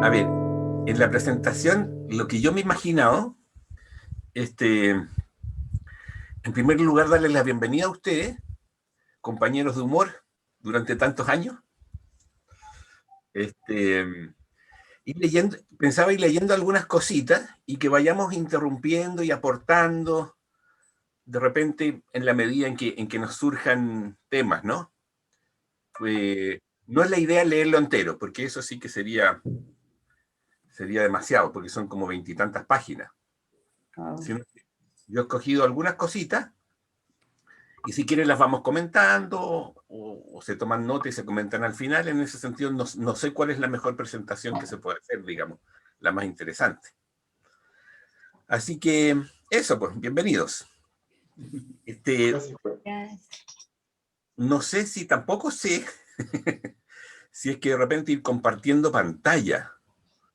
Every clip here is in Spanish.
A ver, en la presentación, lo que yo me he imaginado, en primer lugar, darle la bienvenida a ustedes, compañeros de humor, durante tantos años. Este, ir leyendo, pensaba ir leyendo algunas cositas y que vayamos interrumpiendo y aportando de repente en la medida en que nos surjan temas, ¿no? No es la idea leerlo entero, porque eso sí que sería demasiado, porque son como veintitantas páginas. Sino que yo he escogido algunas cositas y si quieren las vamos comentando o se toman nota y se comentan al final. En ese sentido, no sé cuál es la mejor presentación que se puede hacer, digamos, la más interesante. Así que eso, pues, bienvenidos. No sé si tampoco sé si es que de repente ir compartiendo pantalla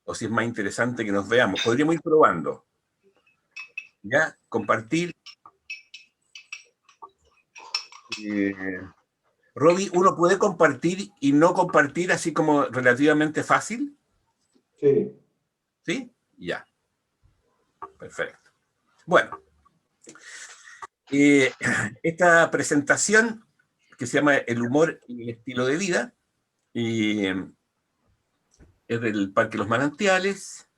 o si es más interesante que nos veamos. Podríamos ir probando. ¿Ya? Compartir. Robbie, ¿uno puede compartir y no compartir así como relativamente fácil? Sí. ¿Sí? Ya. Perfecto. Bueno, esta presentación que se llama El humor y el estilo de vida es del Parque Los Manantiales,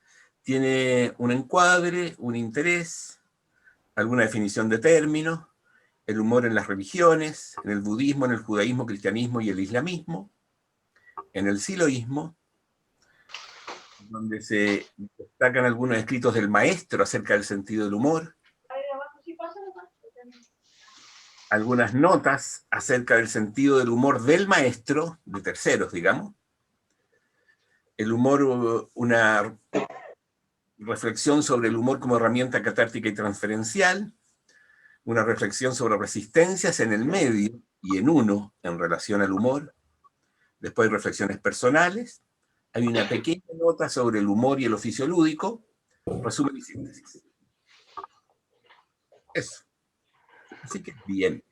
tiene un encuadre, un interés, alguna definición de términos, el humor en las religiones, en el budismo, en el judaísmo, cristianismo y el islamismo, en el siloísmo, donde se destacan algunos escritos del maestro acerca del sentido del humor, algunas notas acerca del sentido del humor del maestro, de terceros, digamos, el humor, una reflexión sobre el humor como herramienta catártica y transferencial, una reflexión sobre resistencias en el medio y en uno en relación al humor, después reflexiones personales, hay una pequeña nota sobre el humor y el oficio lúdico, resumen y síntesis. Eso. Así que bien.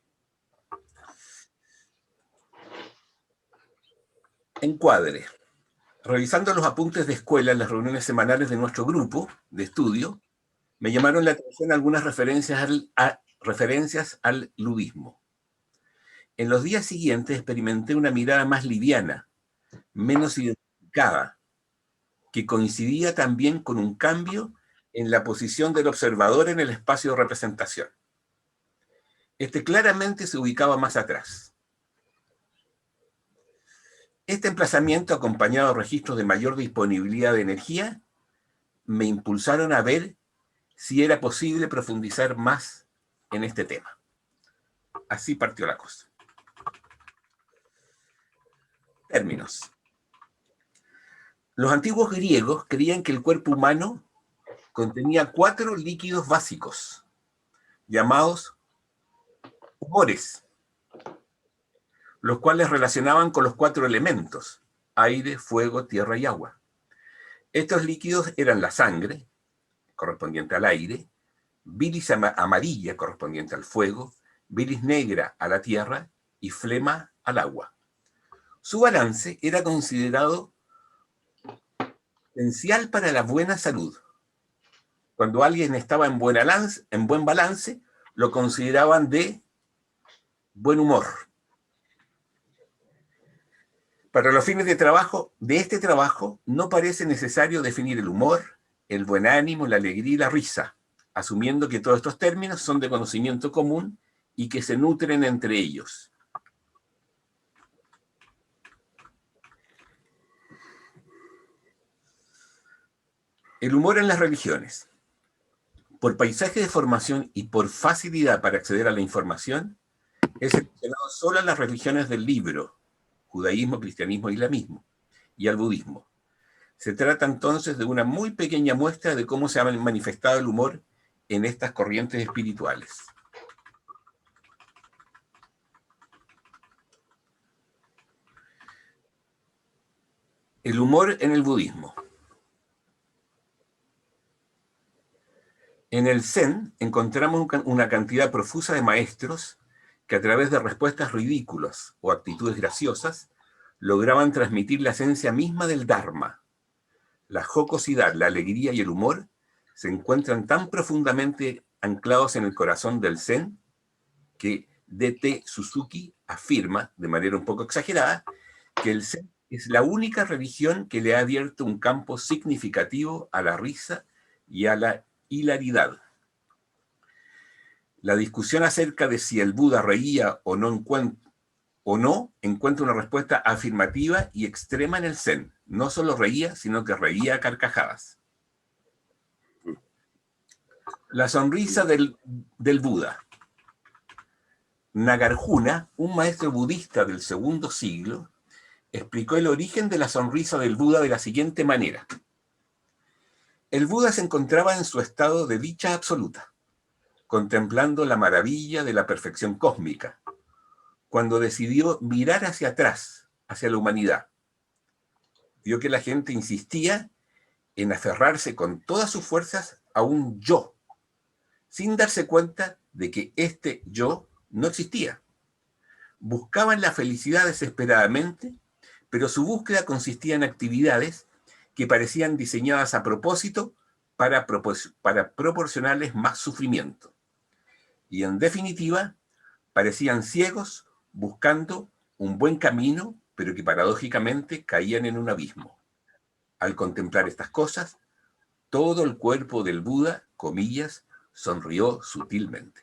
Encuadre. Revisando los apuntes de escuela en las reuniones semanales de nuestro grupo de estudio, me llamaron la atención algunas referencias al ludismo. En los días siguientes experimenté una mirada más liviana, menos identificada, que coincidía también con un cambio en la posición del observador en el espacio de representación. Este claramente se ubicaba más atrás. Este emplazamiento, acompañado de registros de mayor disponibilidad de energía, me impulsaron a ver si era posible profundizar más en este tema. Así partió la cosa. Términos. Los antiguos griegos creían que el cuerpo humano contenía 4 líquidos básicos, llamados humores, los cuales relacionaban con los 4 elementos, aire, fuego, tierra y agua. Estos líquidos eran la sangre, correspondiente al aire, bilis amarilla, correspondiente al fuego, bilis negra a la tierra y flema al agua. Su balance era considerado esencial para la buena salud. Cuando alguien estaba en buen balance, lo consideraban de buen humor. Para los fines de este trabajo, no parece necesario definir el humor, el buen ánimo, la alegría y la risa, asumiendo que todos estos términos son de conocimiento común y que se nutren entre ellos. El humor en las religiones. Por paisaje de formación y por facilidad para acceder a la información, es seleccionado solo a las religiones del libro, judaísmo, cristianismo, islamismo, y al budismo. Se trata entonces de una muy pequeña muestra de cómo se ha manifestado el humor en estas corrientes espirituales. El humor en el budismo. En el Zen encontramos una cantidad profusa de maestros que a través de respuestas ridículas o actitudes graciosas lograban transmitir la esencia misma del Dharma, La jocosidad, la alegría y el humor se encuentran tan profundamente anclados en el corazón del Zen que D.T. Suzuki afirma, de manera un poco exagerada, que el Zen es la única religión que le ha abierto un campo significativo a la risa y a la hilaridad. La discusión acerca de si el Buda reía o no encuentra una respuesta afirmativa y extrema en el Zen. No solo reía, sino que reía a carcajadas. La sonrisa del Buda. Nagarjuna, un maestro budista del segundo siglo, explicó el origen de la sonrisa del Buda de la siguiente manera. El Buda se encontraba en su estado de dicha absoluta, contemplando la maravilla de la perfección cósmica, cuando decidió mirar hacia atrás, hacia la humanidad. Vio que la gente insistía en aferrarse con todas sus fuerzas a un yo, sin darse cuenta de que este yo no existía. Buscaban la felicidad desesperadamente, pero su búsqueda consistía en actividades que parecían diseñadas a propósito para proporcionarles más sufrimiento. Y en definitiva, parecían ciegos buscando un buen camino, pero que paradójicamente caían en un abismo. Al contemplar estas cosas, todo el cuerpo del Buda, comillas, sonrió sutilmente.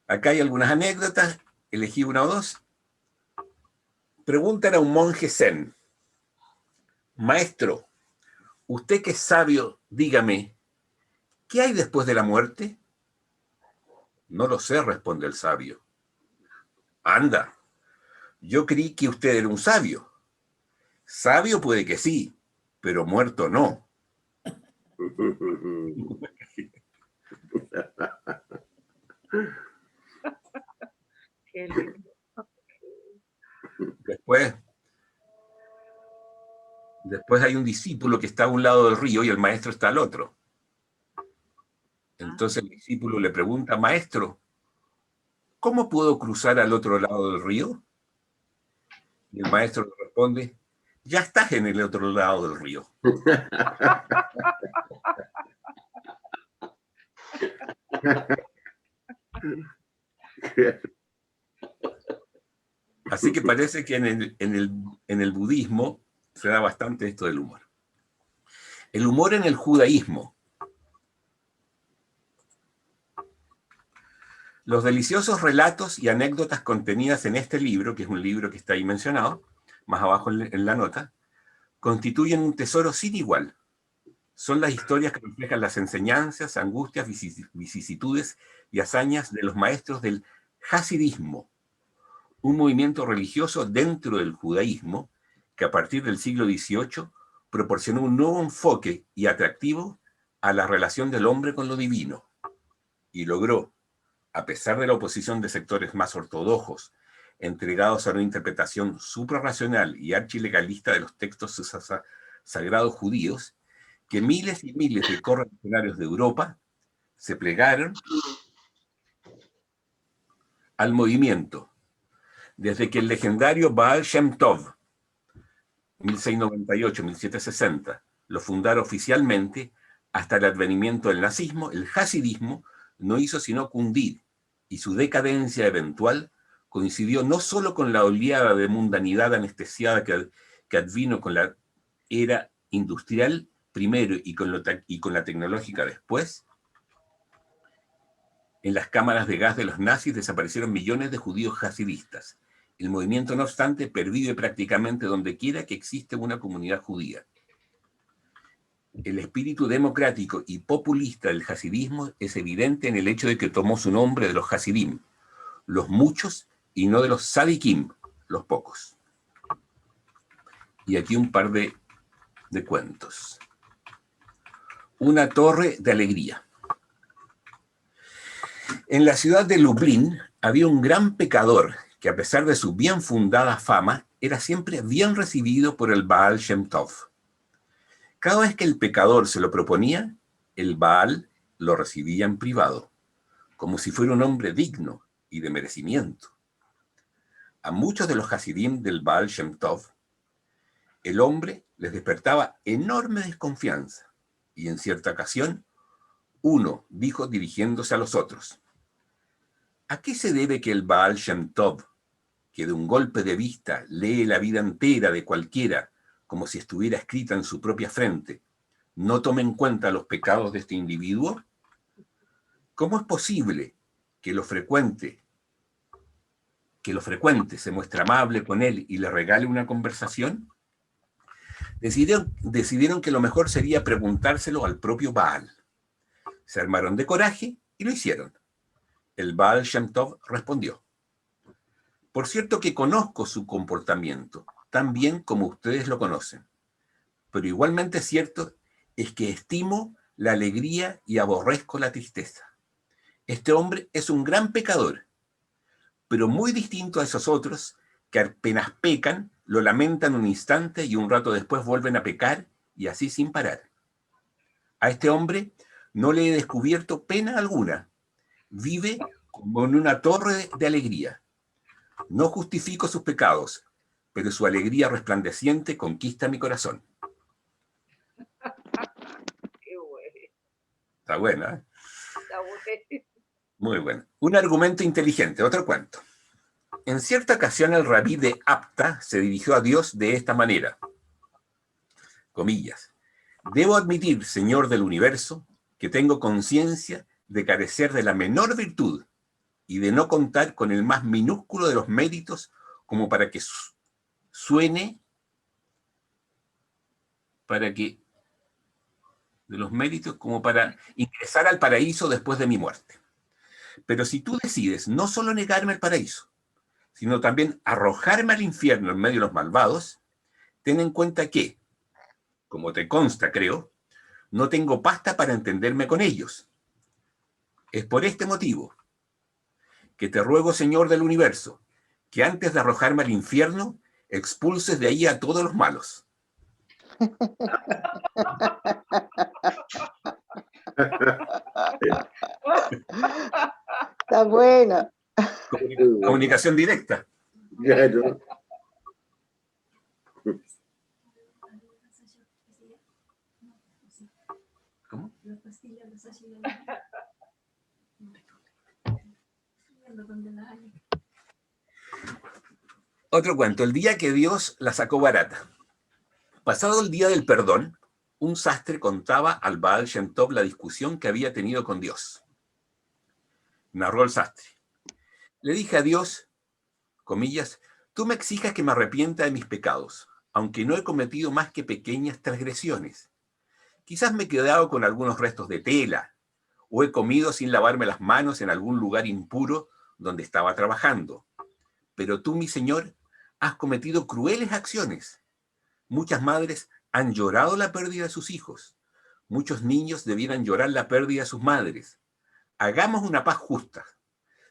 Acá hay algunas anécdotas, elegí una o dos. Preguntan a un monje zen: maestro, usted que es sabio, dígame, ¿qué hay después de la muerte? No lo sé, responde el sabio. Anda, yo creí que usted era un sabio. Sabio puede que sí, pero muerto no. Después hay un discípulo que está a un lado del río y el maestro está al otro. Entonces el discípulo le pregunta: maestro, ¿cómo puedo cruzar al otro lado del río? Y el maestro le responde: ya estás en el otro lado del río. Así que parece que en el budismo se da bastante esto del humor. El humor en el judaísmo. Los deliciosos relatos y anécdotas contenidas en este libro, que es un libro que está ahí mencionado, más abajo en la nota, constituyen un tesoro sin igual. Son las historias que reflejan las enseñanzas, angustias, vicisitudes y hazañas de los maestros del hasidismo, un movimiento religioso dentro del judaísmo que a partir del siglo XVIII proporcionó un nuevo enfoque y atractivo a la relación del hombre con lo divino y logró, a pesar de la oposición de sectores más ortodoxos, entregados a una interpretación suprarracional y archilegalista de los textos sagrados judíos, que miles y miles de correligionarios de Europa se plegaron al movimiento, desde que el legendario Baal Shem Tov, 1698-1760, lo fundara oficialmente, hasta el advenimiento del nazismo, el hasidismo no hizo sino cundir, y su decadencia eventual coincidió no solo con la oleada de mundanidad anestesiada que advino con la era industrial primero y con la tecnológica después. En las cámaras de gas de los nazis desaparecieron millones de judíos hasidistas. El movimiento, no obstante, pervive prácticamente donde quiera que existe una comunidad judía. El espíritu democrático y populista del hasidismo es evidente en el hecho de que tomó su nombre de los hasidim, los muchos, y no de los sadikim, los pocos. Y aquí un par de cuentos. Una torre de alegría. En la ciudad de Lublin había un gran pecador que, a pesar de su bien fundada fama, era siempre bien recibido por el Baal Shem Tov. Cada vez que el pecador se lo proponía, el Baal lo recibía en privado, como si fuera un hombre digno y de merecimiento. A muchos de los Hasidim del Baal Shem Tov, el hombre les despertaba enorme desconfianza, y en cierta ocasión, uno dijo dirigiéndose a los otros: ¿a qué se debe que el Baal Shem Tov, que de un golpe de vista lee la vida entera de cualquiera como si estuviera escrita en su propia frente, no tome en cuenta los pecados de este individuo? ¿Cómo es posible que lo frecuente se muestre amable con él y le regale una conversación? Decidieron que lo mejor sería preguntárselo al propio Baal. Se armaron de coraje y lo hicieron. El Baal Shem Tov respondió: por cierto que conozco su comportamiento, tan bien como ustedes lo conocen, pero igualmente cierto es que estimo la alegría y aborrezco la tristeza. Este hombre es un gran pecador, pero muy distinto a esos otros que apenas pecan, lo lamentan un instante y un rato después vuelven a pecar, y así sin parar. A este hombre no le he descubierto pena alguna. Vive como en una torre de alegría. No justifico sus pecados, pero su alegría resplandeciente conquista mi corazón. Qué bueno. Está buena, ¿eh? Está bueno. Muy bueno. Un argumento inteligente, otro cuento. En cierta ocasión el rabí de Apta se dirigió a Dios de esta manera, comillas: debo admitir, Señor del universo, que tengo conciencia de carecer de la menor virtud y de no contar con el más minúsculo de los méritos como para que suene, de los méritos como para ingresar al paraíso después de mi muerte. Pero si tú decides no solo negarme el paraíso, sino también arrojarme al infierno en medio de los malvados, ten en cuenta que, como te consta, creo, no tengo pasta para entenderme con ellos. Es por este motivo que te ruego, Señor del universo, que antes de arrojarme al infierno, expulses de ahí a todos los malos. Está bueno. Comunicación directa. Claro. ¿Cómo? Otro cuento. El día que Dios la sacó barata. Pasado el día del perdón, un sastre contaba al Baal Shem Tov la discusión que había tenido con Dios. Narró el sastre: le dije a Dios, comillas, tú me exijas que me arrepienta de mis pecados, aunque no he cometido más que pequeñas transgresiones. Quizás me he quedado con algunos restos de tela, o he comido sin lavarme las manos en algún lugar impuro donde estaba trabajando. Pero tú, mi Señor, has cometido crueles acciones. Muchas madres han llorado la pérdida de sus hijos. Muchos niños debieran llorar la pérdida de sus madres. Hagamos una paz justa.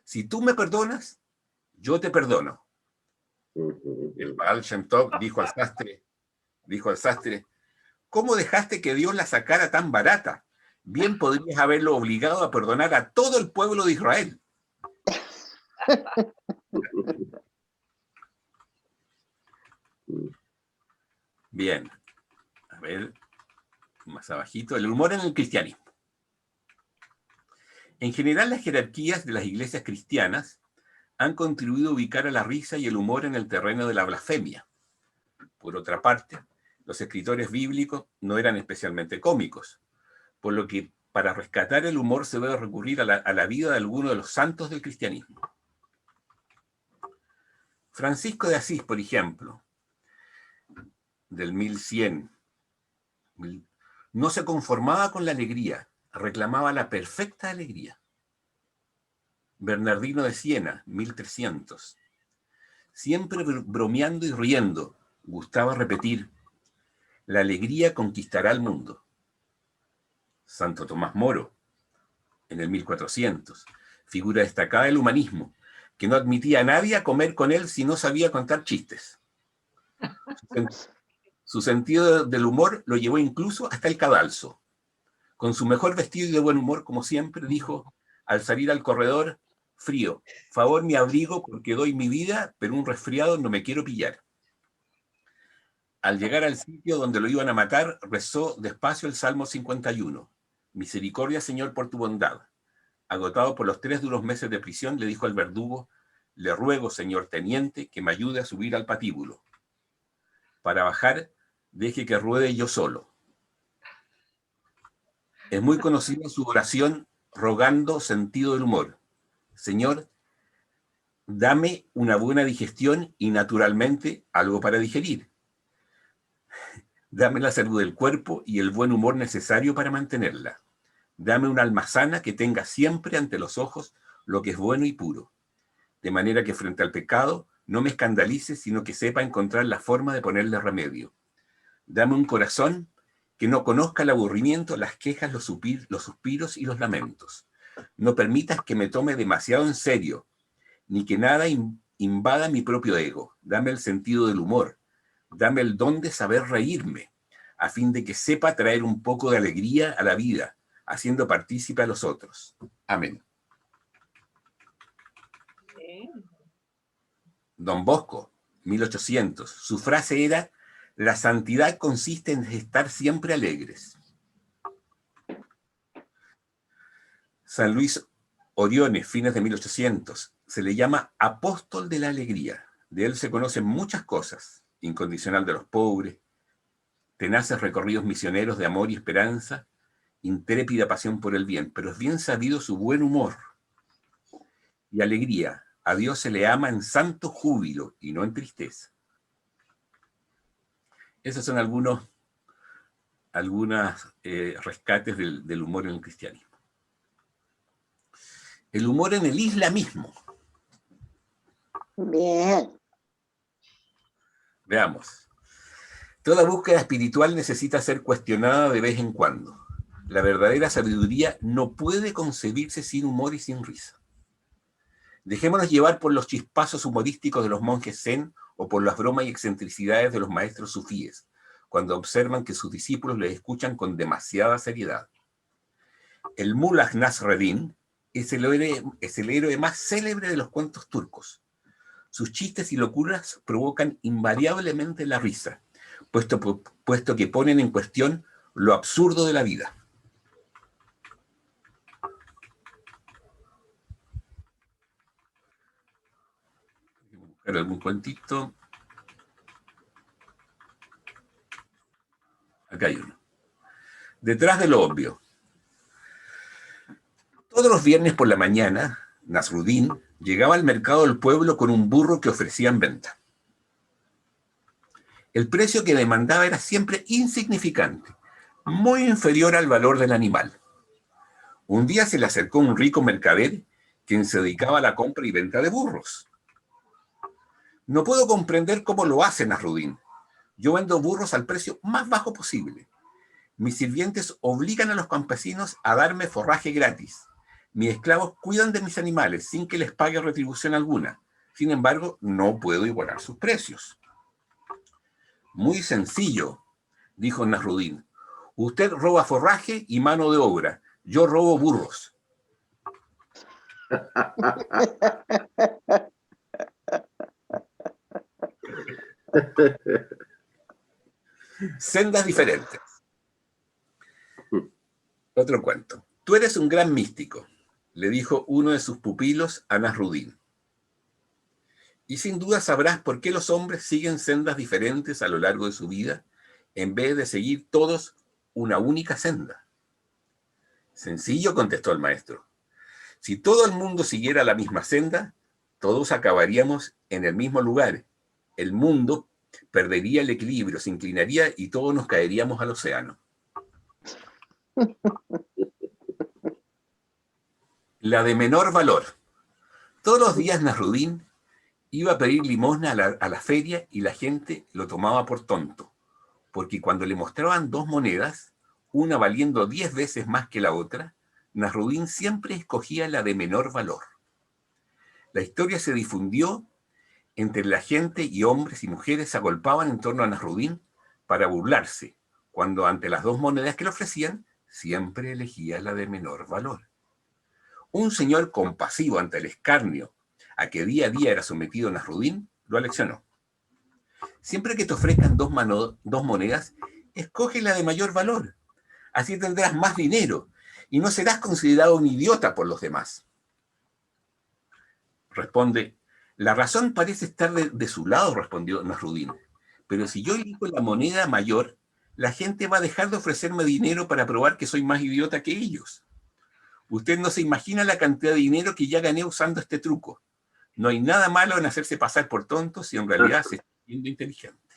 Si tú me perdonas, yo te perdono. El Baal Shem Tov dijo al sastre, ¿cómo dejaste que Dios la sacara tan barata? Bien podrías haberlo obligado a perdonar a todo el pueblo de Israel. Bien. A ver, más abajito. El humor en el cristianismo. En general, las jerarquías de las iglesias cristianas han contribuido a ubicar a la risa y el humor en el terreno de la blasfemia. Por otra parte, los escritores bíblicos no eran especialmente cómicos, por lo que para rescatar el humor se debe recurrir a la vida de alguno de los santos del cristianismo. Francisco de Asís, por ejemplo, del 1100, no se conformaba con la alegría, reclamaba la perfecta alegría. Bernardino de Siena, 1300, siempre bromeando y riendo, gustaba repetir: la alegría conquistará el mundo. Santo Tomás Moro, en el 1400, figura destacada del humanismo, que no admitía a nadie a comer con él si no sabía contar chistes. Su sentido del humor lo llevó incluso hasta el cadalso. Con su mejor vestido y de buen humor, como siempre, dijo, al salir al corredor: Frío. Favor mi abrigo porque doy mi vida, pero un resfriado no me quiero pillar. Al llegar al sitio donde lo iban a matar, rezó despacio el Salmo 51. Misericordia, Señor, por tu bondad. Agotado por los 3 duros meses de prisión, le dijo al verdugo, le ruego, señor teniente, que me ayude a subir al patíbulo. Para bajar, deje que ruede yo solo. Es muy conocida su oración rogando sentido del humor. Señor, dame una buena digestión y naturalmente algo para digerir. Dame la salud del cuerpo y el buen humor necesario para mantenerla. Dame una alma sana que tenga siempre ante los ojos lo que es bueno y puro. De manera que frente al pecado no me escandalice, sino que sepa encontrar la forma de ponerle remedio. Dame un corazón que no conozca el aburrimiento, las quejas, los suspiros y los lamentos. No permitas que me tome demasiado en serio, ni que nada invada mi propio ego. Dame el sentido del humor. Dame el don de saber reírme, a fin de que sepa traer un poco de alegría a la vida, haciendo partícipe a los otros. Amén. Don Bosco, 1800. Su frase era, la santidad consiste en estar siempre alegres. San Luis Oriones, fines de 1800. Se le llama apóstol de la alegría. De él se conocen muchas cosas. Incondicional de los pobres, tenaces recorridos misioneros de amor y esperanza, intrépida pasión por el bien, pero es bien sabido su buen humor y alegría. A Dios se le ama en santo júbilo y no en tristeza. Esos son algunos rescates del humor en el cristianismo. El humor en el islamismo. Bien. Veamos. Toda búsqueda espiritual necesita ser cuestionada de vez en cuando. La verdadera sabiduría no puede concebirse sin humor y sin risa. Dejémonos llevar por los chispazos humorísticos de los monjes zen o por las bromas y excentricidades de los maestros sufíes, cuando observan que sus discípulos les escuchan con demasiada seriedad. El Mullah Nasreddin es el héroe más célebre de los cuentos turcos. Sus chistes y locuras provocan invariablemente la risa, puesto que ponen en cuestión lo absurdo de la vida. Voy a buscar algún cuentito. Acá hay uno. Detrás de lo obvio. Todos los viernes por la mañana, Nasruddin llegaba al mercado del pueblo con un burro que ofrecía en venta. El precio que demandaba era siempre insignificante, muy inferior al valor del animal. Un día se le acercó un rico mercader, quien se dedicaba a la compra y venta de burros. No puedo comprender cómo lo hace Nasruddin. Yo vendo burros al precio más bajo posible. Mis sirvientes obligan a los campesinos a darme forraje gratis. Mis esclavos cuidan de mis animales sin que les pague retribución alguna. Sin embargo, no puedo igualar sus precios. Muy sencillo, dijo Nasruddin. Usted roba forraje y mano de obra. Yo robo burros. Sendas diferentes. Otro cuento. Tú eres un gran místico, le dijo uno de sus pupilos a Nasruddin. Y sin duda sabrás por qué los hombres siguen sendas diferentes a lo largo de su vida, en vez de seguir todos una única senda. Sencillo, contestó el maestro. Si todo el mundo siguiera la misma senda, todos acabaríamos en el mismo lugar. El mundo perdería el equilibrio, se inclinaría y todos nos caeríamos al océano. La de menor valor. Todos los días Nasruddin iba a pedir limosna a la feria y la gente lo tomaba por tonto, porque cuando le mostraban 2 monedas, una valiendo 10 veces más que la otra, Nasruddin siempre escogía la de menor valor. La historia se difundió entre la gente y hombres y mujeres se agolpaban en torno a Nasruddin para burlarse, cuando ante las 2 monedas que le ofrecían, siempre elegía la de menor valor. Un señor compasivo ante el escarnio a que día a día era sometido Nasrudín, lo aleccionó. Siempre que te ofrezcan dos monedas, escoge la de mayor valor. Así tendrás más dinero y no serás considerado un idiota por los demás. Responde, la razón parece estar de su lado, respondió Nasrudín. Pero si yo elijo la moneda mayor, la gente va a dejar de ofrecerme dinero para probar que soy más idiota que ellos. Usted no se imagina la cantidad de dinero que ya gané usando este truco. No hay nada malo en hacerse pasar por tonto si en realidad se está siendo inteligente.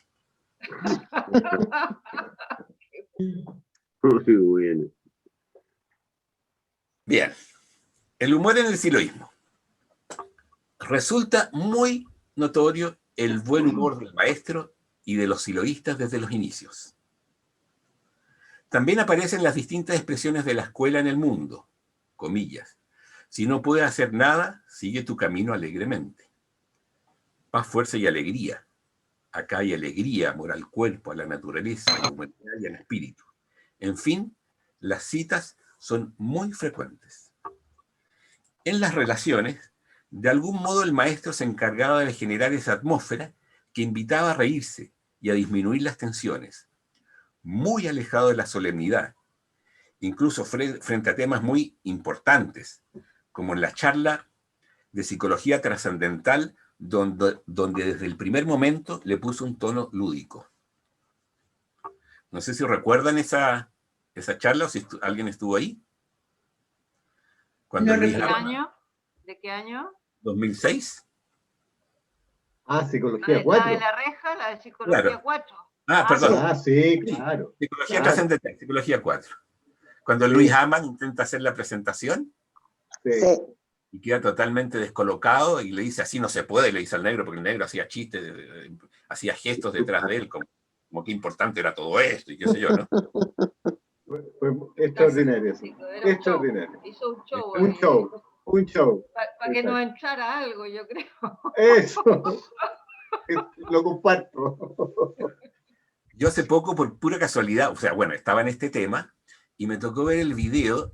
Muy bueno. Bien, el humor en el siloísmo. Resulta muy notorio el buen humor del maestro y de los siloístas desde los inicios. También aparecen las distintas expresiones de la escuela en el mundo, comillas. Si no puedes hacer nada, sigue tu camino alegremente. Paz, fuerza y alegría. Acá hay alegría, amor al cuerpo, a la naturaleza, a la humanidad y al espíritu. En fin, las citas son muy frecuentes. En las relaciones, de algún modo el maestro se encargaba de generar esa atmósfera que invitaba a reírse y a disminuir las tensiones, muy alejado de la solemnidad, incluso frente a temas muy importantes, como en la charla de psicología trascendental, donde desde el primer momento le puso un tono lúdico. No sé si recuerdan esa charla o si alguien estuvo ahí. Cuando ¿De Luis qué Hamann, año? ¿De qué año? 2006. Psicología La de 4. la reja, la de psicología Claro. 4. Perdón. Sí, claro. Psicología Claro. trascendental, psicología 4. Cuando Sí. Luis Hamann intenta hacer la presentación Sí. y queda totalmente descolocado y le dice, así no se puede, le dice al negro, porque el negro hacía chistes, hacía gestos detrás de él, como qué importante era todo esto y qué sé yo, ¿no? Fue extraordinario eso. Extraordinario. Hizo un show. Un show. Un show. Para que nos entrara algo, yo creo. Eso. Lo comparto. Yo hace poco, por pura casualidad, o sea, bueno, estaba en este tema y me tocó ver el video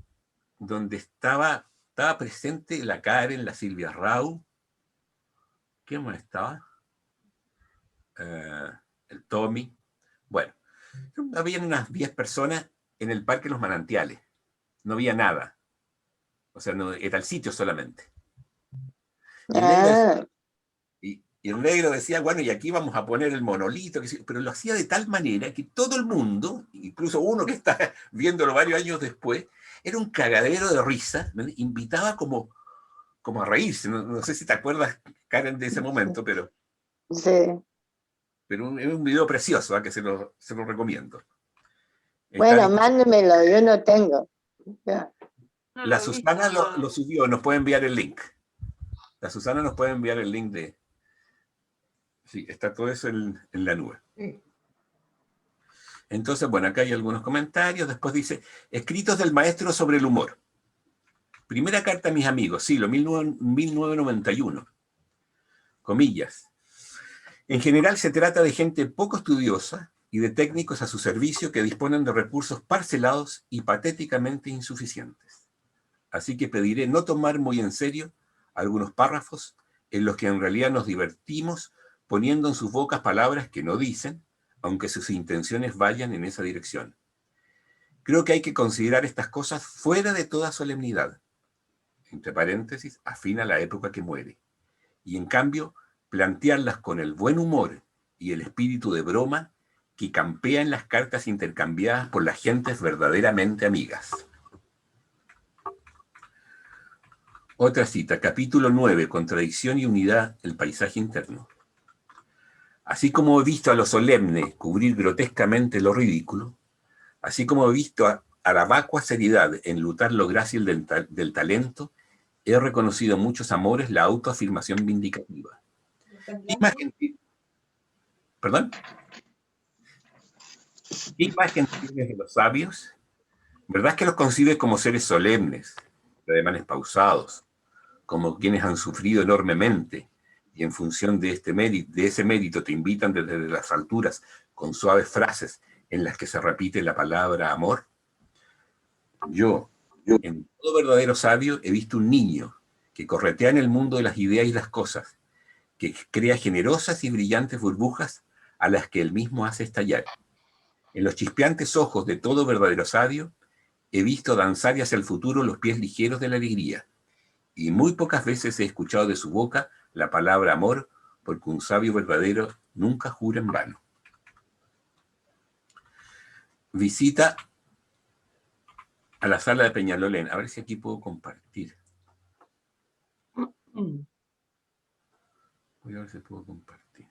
donde estaba presente la Karen, la Silvia Rau. ¿Quién más estaba? El Tommy. Bueno, habían unas 10 personas en el Parque Los Manantiales. No había nada. O sea, no, era el sitio solamente. Y el negro decía, bueno, y aquí vamos a poner el monolito, pero lo hacía de tal manera que todo el mundo, incluso uno que está viéndolo varios años después, era un cagadero de risa, ¿no? Invitaba como a reírse. No sé si te acuerdas, Karen, de ese momento, pero... Sí. Pero es un video precioso, que se lo recomiendo. Bueno, mándemelo, yo no tengo. Ya. La Susana lo subió, nos puede enviar el link. La Susana nos puede enviar el link de... Sí, está todo eso en la nube. Entonces, bueno, acá hay algunos comentarios. Después dice, escritos del maestro sobre el humor. Primera carta a mis amigos, siglo 1991. Comillas. En general se trata de gente poco estudiosa y de técnicos a su servicio que disponen de recursos parcelados y patéticamente insuficientes. Así que pediré no tomar muy en serio algunos párrafos en los que en realidad nos divertimos poniendo en sus bocas palabras que no dicen, aunque sus intenciones vayan en esa dirección. Creo que hay que considerar estas cosas fuera de toda solemnidad, entre paréntesis, afín a la época que muere, y en cambio plantearlas con el buen humor y el espíritu de broma que campea en las cartas intercambiadas por las gentes verdaderamente amigas. Otra cita, capítulo 9, Contradicción y unidad, el paisaje interno. Así como he visto a lo solemne cubrir grotescamente lo ridículo, así como he visto a la vacua seriedad enlutar lo grácil del talento, he reconocido en muchos amores la autoafirmación vindicativa. Imagen, ¿perdón? ¿Qué imagen tienes de los sabios? ¿Verdad que los concibes como seres solemnes, de ademanes pausados, como quienes han sufrido enormemente, y en función de ese mérito te invitan desde las alturas con suaves frases en las que se repite la palabra amor? Yo, En todo verdadero sabio he visto un niño que corretea en el mundo de las ideas y las cosas, que crea generosas y brillantes burbujas a las que él mismo hace estallar. En los chispeantes ojos de todo verdadero sabio he visto danzar hacia el futuro los pies ligeros de la alegría, y muy pocas veces he escuchado de su boca la palabra amor, porque un sabio verdadero nunca jura en vano. Visita a la sala de Peñalolén. A ver si aquí puedo compartir. Voy a ver si puedo compartir.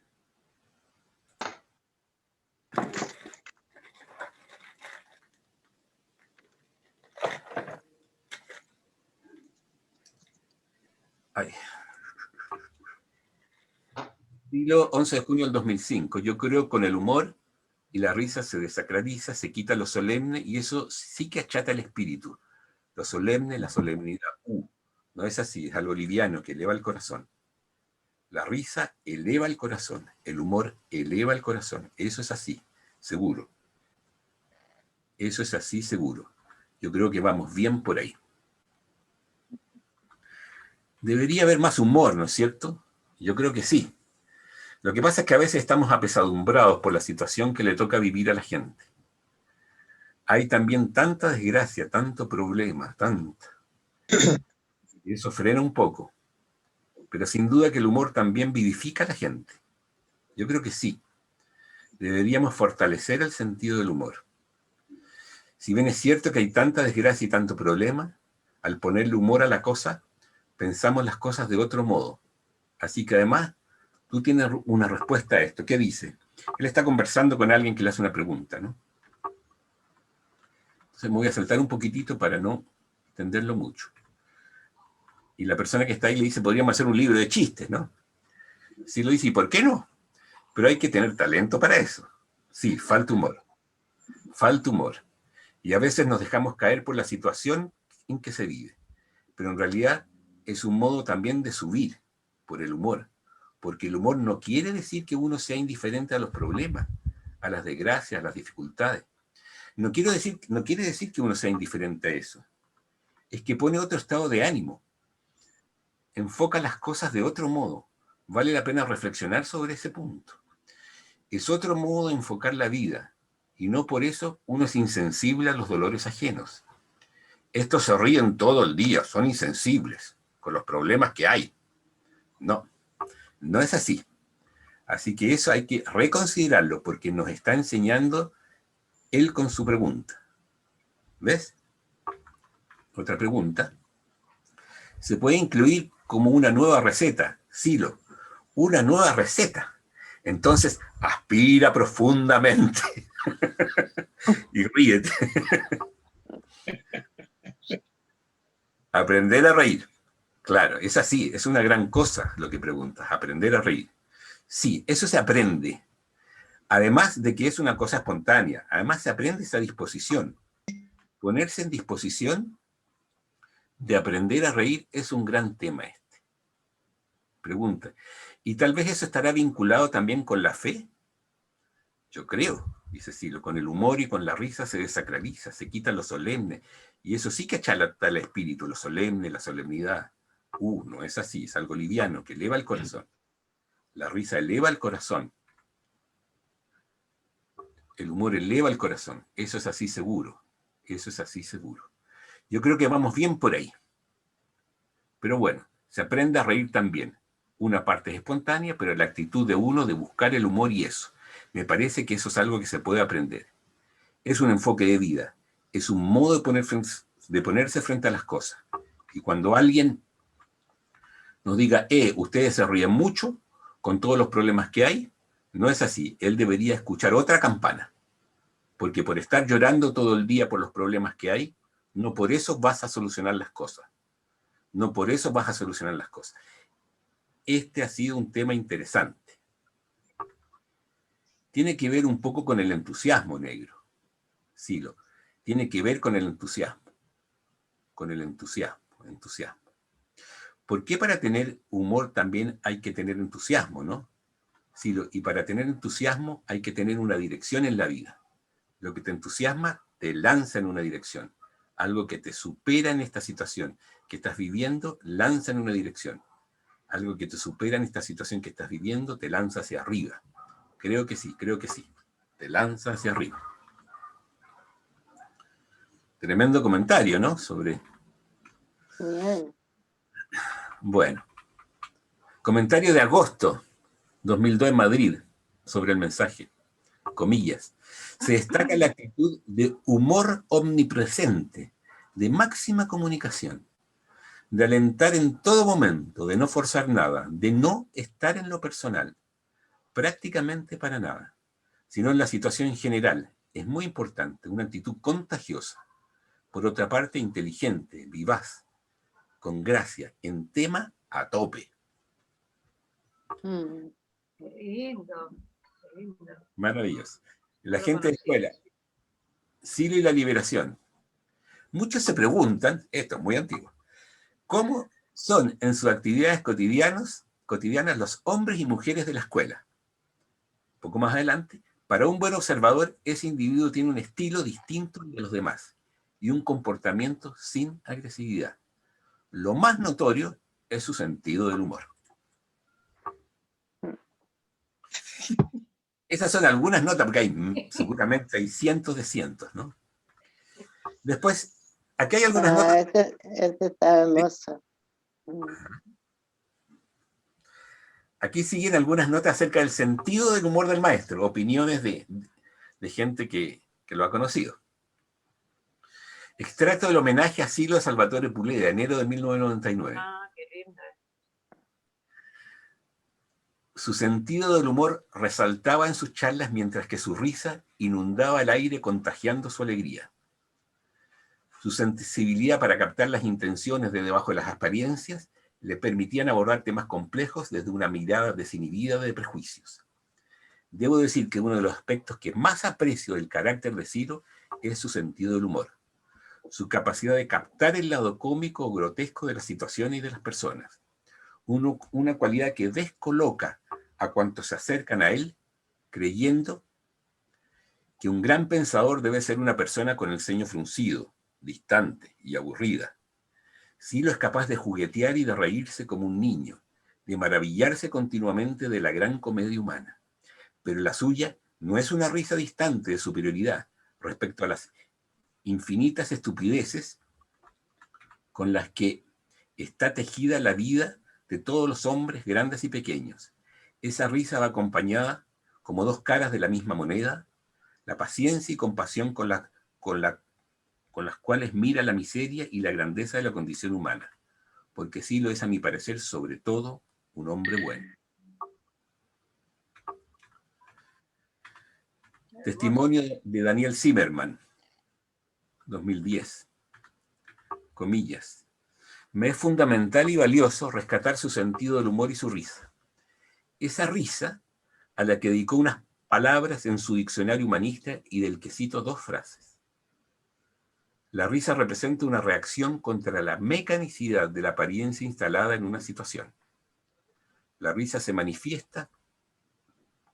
Ay. Estilo 11 de junio del 2005. Yo creo con el humor y la risa se desacraliza, se quita lo solemne y eso sí que achata el espíritu. Lo solemne, la solemnidad. No es así, es algo liviano que eleva el corazón. La risa eleva el corazón, el humor eleva el corazón. Eso es así, seguro. Eso es así, seguro. Yo creo que vamos bien por ahí. Debería haber más humor, ¿no es cierto? Yo creo que sí. Lo que pasa es que a veces estamos apesadumbrados por la situación que le toca vivir a la gente. Hay también tanta desgracia, tanto problema, tanta. Y eso frena un poco. Pero sin duda que el humor también vivifica a la gente. Yo creo que sí. Deberíamos fortalecer el sentido del humor. Si bien es cierto que hay tanta desgracia y tanto problema, al ponerle humor a la cosa, pensamos las cosas de otro modo. Así que además, tú tienes una respuesta a esto. ¿Qué dice? Él está conversando con alguien que le hace una pregunta, ¿no? Entonces me voy a saltar un poquitito para no extenderlo mucho. Y la persona que está ahí le dice, podríamos hacer un libro de chistes, ¿no? Sí lo dice, ¿y por qué no? Pero hay que tener talento para eso. Sí, falta humor. Falta humor. Y a veces nos dejamos caer por la situación en que se vive. Pero en realidad es un modo también de subir por el humor. Porque el humor no quiere decir que uno sea indiferente a los problemas, a las desgracias, a las dificultades. No quiere decir que uno sea indiferente a eso. Es que pone otro estado de ánimo. Enfoca las cosas de otro modo. Vale la pena reflexionar sobre ese punto. Es otro modo de enfocar la vida, y no por eso uno es insensible a los dolores ajenos. Estos se ríen todo el día, son insensibles con los problemas que hay. No, no es así. Así que eso hay que reconsiderarlo, porque nos está enseñando él con su pregunta. ¿Ves? Otra pregunta. Se puede incluir como una nueva receta, Silo, una nueva receta. Entonces, aspira profundamente y ríete. Aprender a reír. Claro, es así, es una gran cosa lo que preguntas, aprender a reír. Sí, eso se aprende. Además de que es una cosa espontánea, además se aprende esa disposición. Ponerse en disposición de aprender a reír es un gran tema este. Pregunta. ¿Y tal vez eso estará vinculado también con la fe? Yo creo, dice Silo, con el humor y con la risa se desacraliza, se quita lo solemne. Y eso sí que achalata el espíritu, lo solemne, la solemnidad. No es así, es algo liviano que eleva el corazón. La risa eleva el corazón. El humor eleva el corazón. Eso es así seguro. Eso es así seguro. Yo creo que vamos bien por ahí. Pero bueno, se aprende a reír también. Una parte es espontánea, pero la actitud de uno de buscar el humor y eso. Me parece que eso es algo que se puede aprender. Es un enfoque de vida. Es un modo de ponerse frente a las cosas. Y cuando alguien nos diga, ustedes se ríen mucho con todos los problemas que hay, no es así. Él debería escuchar otra campana. Porque por estar llorando todo el día por los problemas que hay, no por eso vas a solucionar las cosas. No por eso vas a solucionar las cosas. Este ha sido un tema interesante. Tiene que ver un poco con el entusiasmo, negro. Silo. Tiene que ver con el entusiasmo. Con el entusiasmo. ¿Por qué para tener humor también hay que tener entusiasmo, no? Silo. Y para tener entusiasmo hay que tener una dirección en la vida. Lo que te entusiasma te lanza en una dirección. Algo que te supera en esta situación que estás viviendo, lanza en una dirección. Algo que te supera en esta situación que estás viviendo, te lanza hacia arriba. Creo que sí, te lanza hacia arriba. Tremendo comentario, ¿no? Sobre... Bien. Bueno. Comentario de agosto 2002 en Madrid sobre el mensaje. Comillas. Se destaca la actitud de humor omnipresente, de máxima comunicación, de alentar en todo momento, de no forzar nada, de no estar en lo personal, prácticamente para nada, sino en la situación en general. Es muy importante, una actitud contagiosa. Por otra parte, inteligente, vivaz, con gracia, en tema a tope. Mm. Qué lindo, qué lindo. Maravilloso. La No lo gente de conocía. escuela. Silo y la liberación. Muchos se preguntan, esto es muy antiguo, ¿cómo son en sus actividades cotidianas los hombres y mujeres de la escuela? Un poco más adelante, para un buen observador, ese individuo tiene un estilo distinto de los demás y un comportamiento sin agresividad. Lo más notorio es su sentido del humor. Esas son algunas notas, porque hay seguramente hay cientos de cientos, ¿no? Después, aquí hay algunas notas. Este está hermoso. Aquí siguen algunas notas acerca del sentido del humor del maestro, opiniones de gente que lo ha conocido. Extracto del homenaje a Silo Salvatore Puleda, enero de 1999. Ah, qué lindo. Su sentido del humor resaltaba en sus charlas mientras que su risa inundaba el aire contagiando su alegría. Su sensibilidad para captar las intenciones de debajo de las apariencias le permitían abordar temas complejos desde una mirada desinhibida de prejuicios. Debo decir que uno de los aspectos que más aprecio del carácter de Silo es su sentido del humor, su capacidad de captar el lado cómico o grotesco de las situaciones y de las personas. Una cualidad que descoloca a cuantos se acercan a él, creyendo que un gran pensador debe ser una persona con el ceño fruncido, distante y aburrida. Silo es capaz de juguetear y de reírse como un niño, de maravillarse continuamente de la gran comedia humana. Pero la suya no es una risa distante de superioridad respecto a las infinitas estupideces con las que está tejida la vida de todos los hombres grandes y pequeños. Esa risa va acompañada, como dos caras de la misma moneda, la paciencia y compasión con las cuales mira la miseria y la grandeza de la condición humana, porque Silo es, a mi parecer, sobre todo, un hombre bueno. Testimonio de Daniel Zimmerman, 2010. Comillas. Me es fundamental y valioso rescatar su sentido del humor y su risa. Esa risa a la que dedicó unas palabras en su diccionario humanista y del que cito dos frases. La risa representa una reacción contra la mecanicidad de la apariencia instalada en una situación. La risa se manifiesta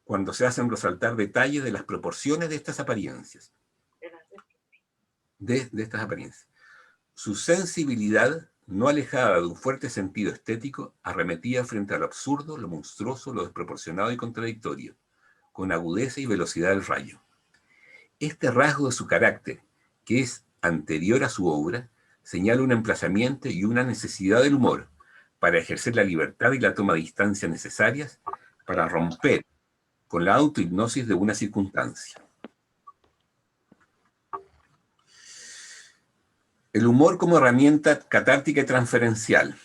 cuando se hacen resaltar detalles de las proporciones de estas apariencias. De estas apariencias. Su sensibilidad, no alejada de un fuerte sentido estético, arremetía frente a lo absurdo, lo monstruoso, lo desproporcionado y contradictorio, con agudeza y velocidad del rayo. Este rasgo de su carácter, que es anterior a su obra, señala un emplazamiento y una necesidad del humor para ejercer la libertad y la toma de distancia necesarias para romper con la autohipnosis de una circunstancia. El humor como herramienta catártica y transferencial.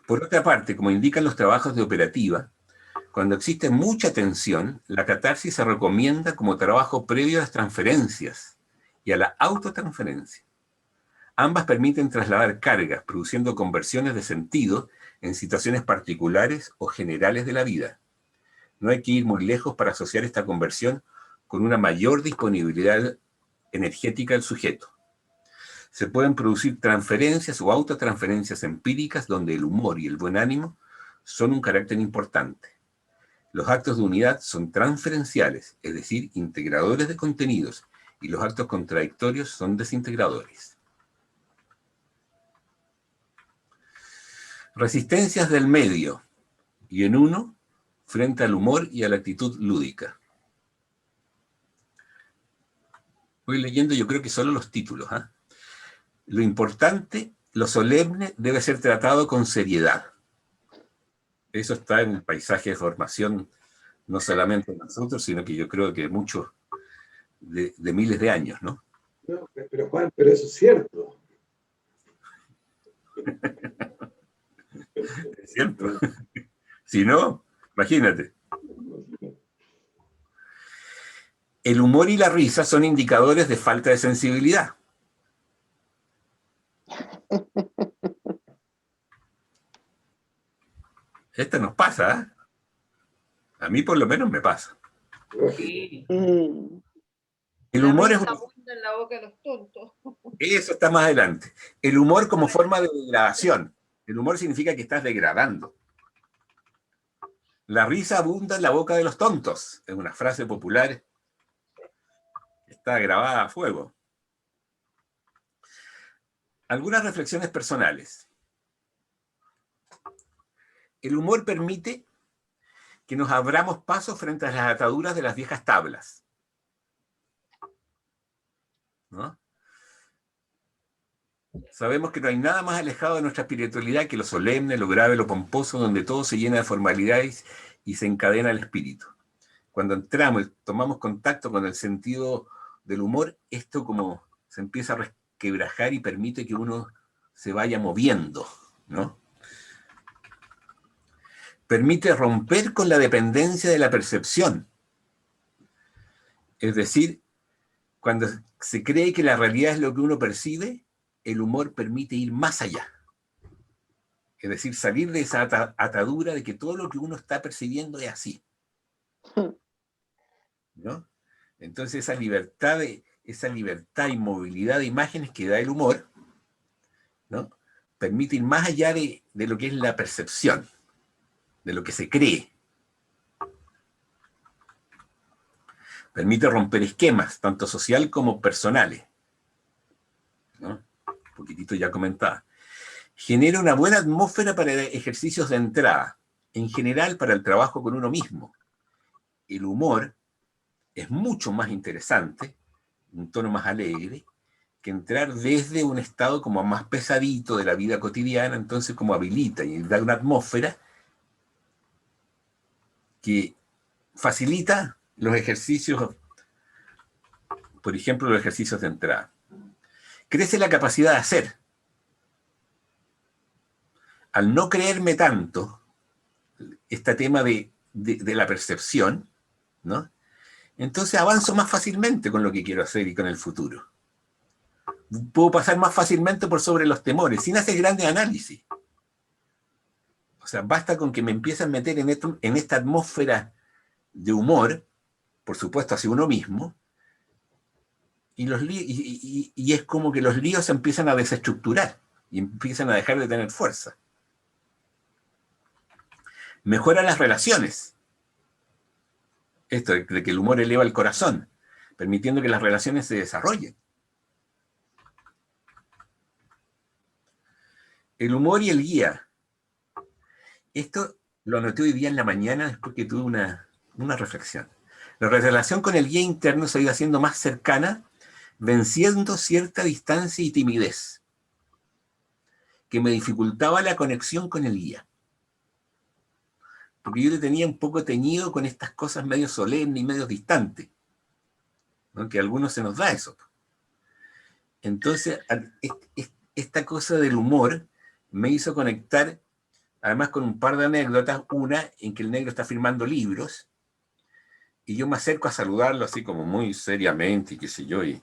Por otra parte, como indican los trabajos de operativa, cuando existe mucha tensión, la catarsis se recomienda como trabajo previo a las transferencias y a la autotransferencia. Ambas permiten trasladar cargas, produciendo conversiones de sentido en situaciones particulares o generales de la vida. No hay que ir muy lejos para asociar esta conversión con una mayor disponibilidad energética del sujeto. Se pueden producir transferencias o autotransferencias empíricas donde el humor y el buen ánimo son un carácter importante. Los actos de unidad son transferenciales, es decir, integradores de contenidos, y los actos contradictorios son desintegradores. Resistencias del medio, y en uno, frente al humor y a la actitud lúdica. Voy leyendo, yo creo que solo los títulos. Lo importante, lo solemne, debe ser tratado con seriedad. Eso está en el paisaje de formación, no solamente de nosotros, sino que yo creo que muchos de miles de años, ¿no? No, pero Juan, pero eso es cierto. Es cierto. Si no, imagínate. El humor y la risa son indicadores de falta de sensibilidad. Esto nos pasa, ¿eh? A mí por lo menos me pasa. Sí. El humor es... abunda en la boca de los tontos. Eso está más adelante. El humor como forma de degradación. El humor significa que estás degradando. La risa abunda en la boca de los tontos. Es una frase popular. Está grabada a fuego. Algunas reflexiones personales. El humor permite que nos abramos paso frente a las ataduras de las viejas tablas, ¿no? Sabemos que no hay nada más alejado de nuestra espiritualidad que lo solemne, lo grave, lo pomposo, donde todo se llena de formalidades y se encadena el espíritu. Cuando entramos y tomamos contacto con el sentido del humor, esto como se empieza a resquebrajar y permite que uno se vaya moviendo, ¿no? Permite romper con la dependencia de la percepción. Es decir, cuando se cree que la realidad es lo que uno percibe, el humor permite ir más allá. Es decir, salir de esa atadura de que todo lo que uno está percibiendo es así, ¿no? Entonces esa libertad y movilidad de imágenes que da el humor, ¿no? Permite ir más allá de lo que es la percepción, de lo que se cree. Permite romper esquemas, tanto social como personales, ¿no? Un poquitito ya comentaba. Genera una buena atmósfera para ejercicios de entrada, en general para el trabajo con uno mismo. El humor es mucho más interesante, un tono más alegre, que entrar desde un estado como más pesadito de la vida cotidiana, entonces como habilita y da una atmósfera que facilita los ejercicios, por ejemplo, los ejercicios de entrada. Crece la capacidad de hacer. Al no creerme tanto, este tema de la percepción, ¿no? Entonces avanzo más fácilmente con lo que quiero hacer y con el futuro. Puedo pasar más fácilmente por sobre los temores, sin hacer grandes análisis. O sea, basta con que me empiece a meter en esta atmósfera de humor, por supuesto hacia uno mismo, y es como que los líos se empiezan a desestructurar y empiezan a dejar de tener fuerza. Mejora las relaciones. Esto de que el humor eleva el corazón, permitiendo que las relaciones se desarrollen. El humor y el guía. Esto lo anoté hoy día en la mañana después que tuve una reflexión. La relación con el guía interno se ha ido haciendo más cercana, venciendo cierta distancia y timidez que me dificultaba la conexión con el guía. Porque yo le tenía un poco teñido con estas cosas medio solemnes y medio distantes, ¿no? Que a algunos se nos da eso. Entonces, esta cosa del humor me hizo conectar, además con un par de anécdotas, una en que el negro está firmando libros, y yo me acerco a saludarlo así como muy seriamente, y qué sé yo, y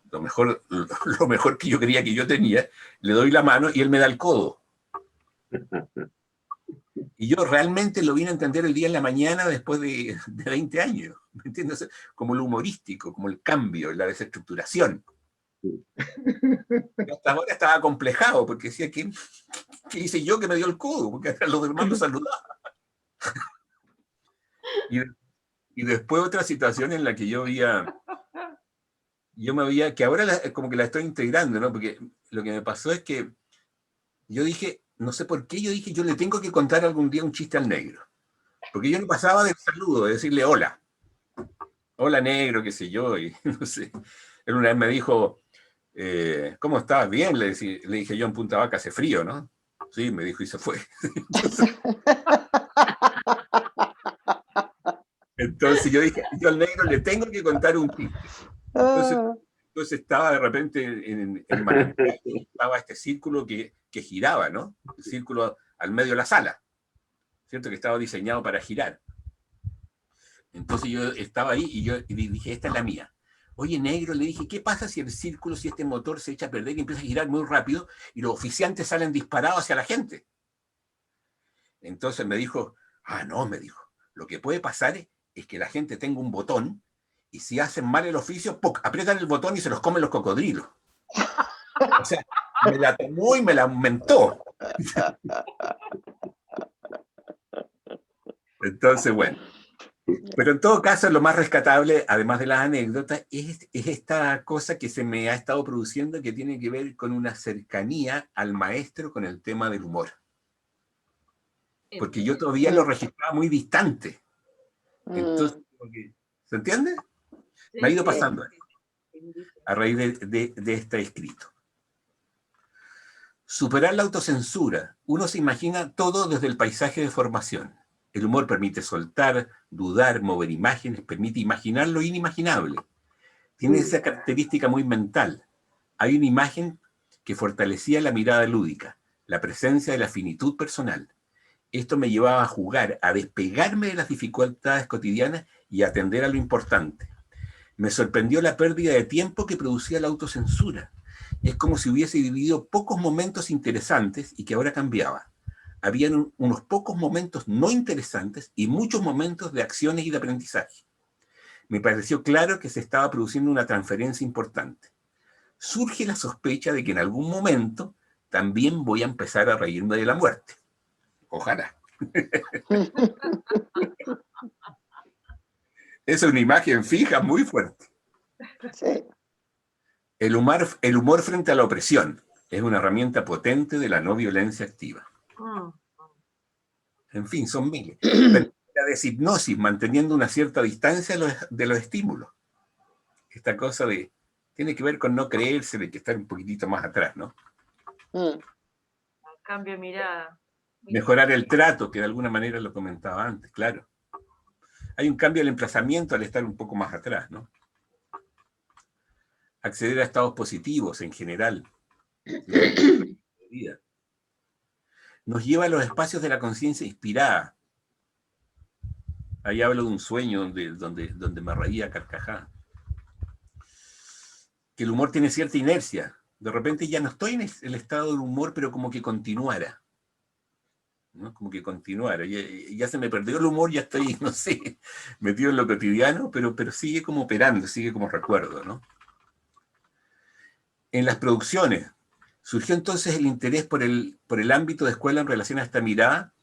lo mejor que yo creía que yo tenía, le doy la mano y él me da el codo. Y yo realmente lo vine a entender el día en la mañana después de 20 años, ¿me entiendes? Como lo humorístico, como el cambio, la desestructuración. Y hasta ahora estaba acomplejado, porque decía, ¿qué hice yo que me dio el codo? Porque hasta los demás lo saludaban. Y, y después otra situación en la que yo me veía, que ahora como que la estoy integrando, ¿no? Porque lo que me pasó es que yo dije, no sé por qué, yo dije, yo le tengo que contar algún día un chiste al negro. Porque yo no pasaba del saludo, de decirle hola. Hola negro, qué sé yo, y no sé. Él una vez me dijo, ¿cómo estás? Bien, le dije yo en Punta Vaca, hace frío, ¿no? Sí, me dijo y se fue. Entonces yo dije, yo al negro le tengo que contar un chiste. Entonces, Ah, entonces estaba de repente en Manantial, estaba este círculo que giraba, ¿no? El círculo al medio de la sala, ¿cierto? Que estaba diseñado para girar. Entonces yo estaba ahí y yo dije, esta es la mía. Oye, negro, le dije, ¿qué pasa si el círculo, si este motor se echa a perder y empieza a girar muy rápido y los oficiantes salen disparados hacia la gente? Entonces me dijo, no, me dijo, lo que puede pasar es que la gente tenga un botón y si hacen mal el oficio, ¡puc!, aprietan el botón y se los comen los cocodrilos. O sea, me la tomó y me la aumentó. Entonces, bueno. Pero en todo caso, lo más rescatable, además de las anécdotas, es esta cosa que se me ha estado produciendo que tiene que ver con una cercanía al maestro con el tema del humor. Porque yo todavía lo registraba muy distante. Entonces, ¿se entiende? Me ha ido pasando a raíz de este escrito. Superar la autocensura. Uno se imagina todo desde el paisaje de formación. El humor permite soltar, dudar, mover imágenes, permite imaginar lo inimaginable. Tiene esa característica muy mental. Hay una imagen que fortalecía la mirada lúdica, la presencia de la finitud personal. Esto me llevaba a jugar, a despegarme de las dificultades cotidianas y a atender a lo importante. Me sorprendió la pérdida de tiempo que producía la autocensura. Es como si hubiese dividido pocos momentos interesantes y que ahora cambiaba. Habían unos pocos momentos no interesantes y muchos momentos de acciones y de aprendizaje. Me pareció claro que se estaba produciendo una transferencia importante. Surge la sospecha de que en algún momento también voy a empezar a reírme de la muerte. Ojalá. Es una imagen fija muy fuerte. sí. El humor frente a la opresión es una herramienta potente de la no violencia activa. En fin, son miles. La deshipnosis, manteniendo una cierta distancia de los estímulos. Esta cosa tiene que ver con no creerse, de que estar un poquitito más atrás, ¿no? Cambio de mirada. Mejorar el trato, que de alguna manera lo comentaba antes, claro. Hay un cambio del emplazamiento al estar un poco más atrás, ¿no? Acceder a estados positivos en general. Nos lleva a los espacios de la conciencia inspirada. Ahí hablo de un sueño donde me reía a carcajadas. Que el humor tiene cierta inercia. De repente ya no estoy en el estado del humor, pero como que continuara. ¿No? Como que continuara. Ya se me perdió el humor, ya estoy, no sé, metido en lo cotidiano, pero sigue como operando, sigue como recuerdo, ¿no? En las producciones, surgió entonces el interés por el ámbito de escuela en relación a esta mirada.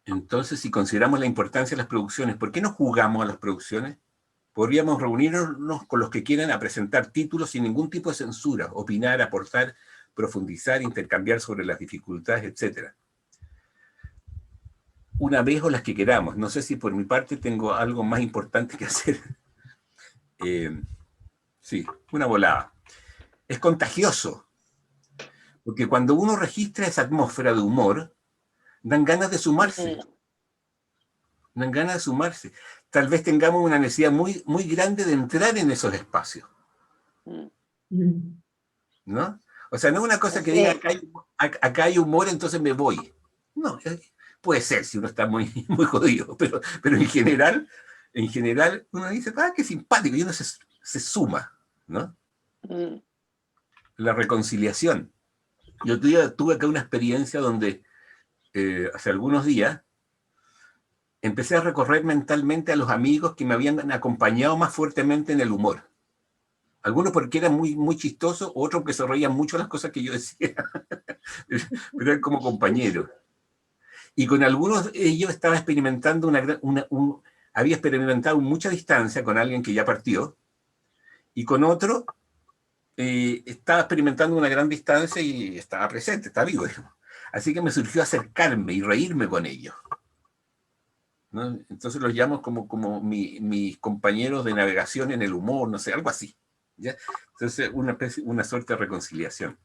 Entonces, si consideramos la importancia de las producciones, ¿por qué no jugamos a las producciones? Podríamos reunirnos con los que quieran a presentar títulos sin ningún tipo de censura, opinar, aportar, profundizar, intercambiar sobre las dificultades, etc. Una vez o las que queramos. No sé si por mi parte tengo algo más importante que hacer. Sí, una volada. Es contagioso, porque cuando uno registra esa atmósfera de humor, dan ganas de sumarse. Dan ganas de sumarse. Tal vez tengamos una necesidad muy, muy grande de entrar en esos espacios. ¿No? O sea, no es una cosa que diga, acá hay humor, entonces me voy. No, puede ser si uno está muy, muy jodido, pero en general uno dice, qué simpático, y uno se suma, ¿no? La reconciliación. Yo tuve acá una experiencia donde hace algunos días empecé a recorrer mentalmente a los amigos que me habían acompañado más fuertemente en el humor. Algunos porque eran muy, muy chistosos, otros porque se reían mucho las cosas que yo decía, pero eran como compañeros. Y con algunos de ellos estaba experimentando había experimentado mucha distancia con alguien que ya partió, y con otro estaba experimentando una gran distancia y estaba presente, está vivo. Así que me surgió acercarme y reírme con ellos, ¿no? Entonces los llamo como mis compañeros de navegación en el humor, no sé, algo así, ¿ya? Entonces una suerte de reconciliación.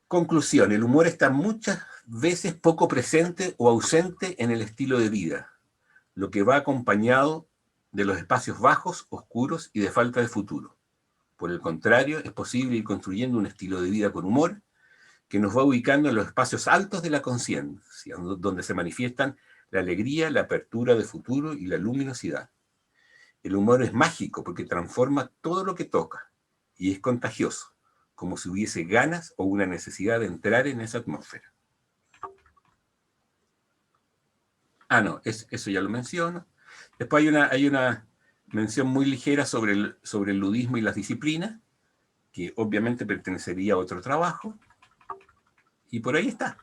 Conclusión, el humor está muchas veces poco presente o ausente en el estilo de vida, lo que va acompañado de los espacios bajos, oscuros y de falta de futuro. Por el contrario, es posible ir construyendo un estilo de vida con humor que nos va ubicando en los espacios altos de la conciencia, donde se manifiestan la alegría, la apertura de futuro y la luminosidad. El humor es mágico porque transforma todo lo que toca y es contagioso, como si hubiese ganas o una necesidad de entrar en esa atmósfera. Ah, no, eso ya lo menciono. Después hay una mención muy ligera sobre el ludismo y las disciplinas, que obviamente pertenecería a otro trabajo, y por ahí está.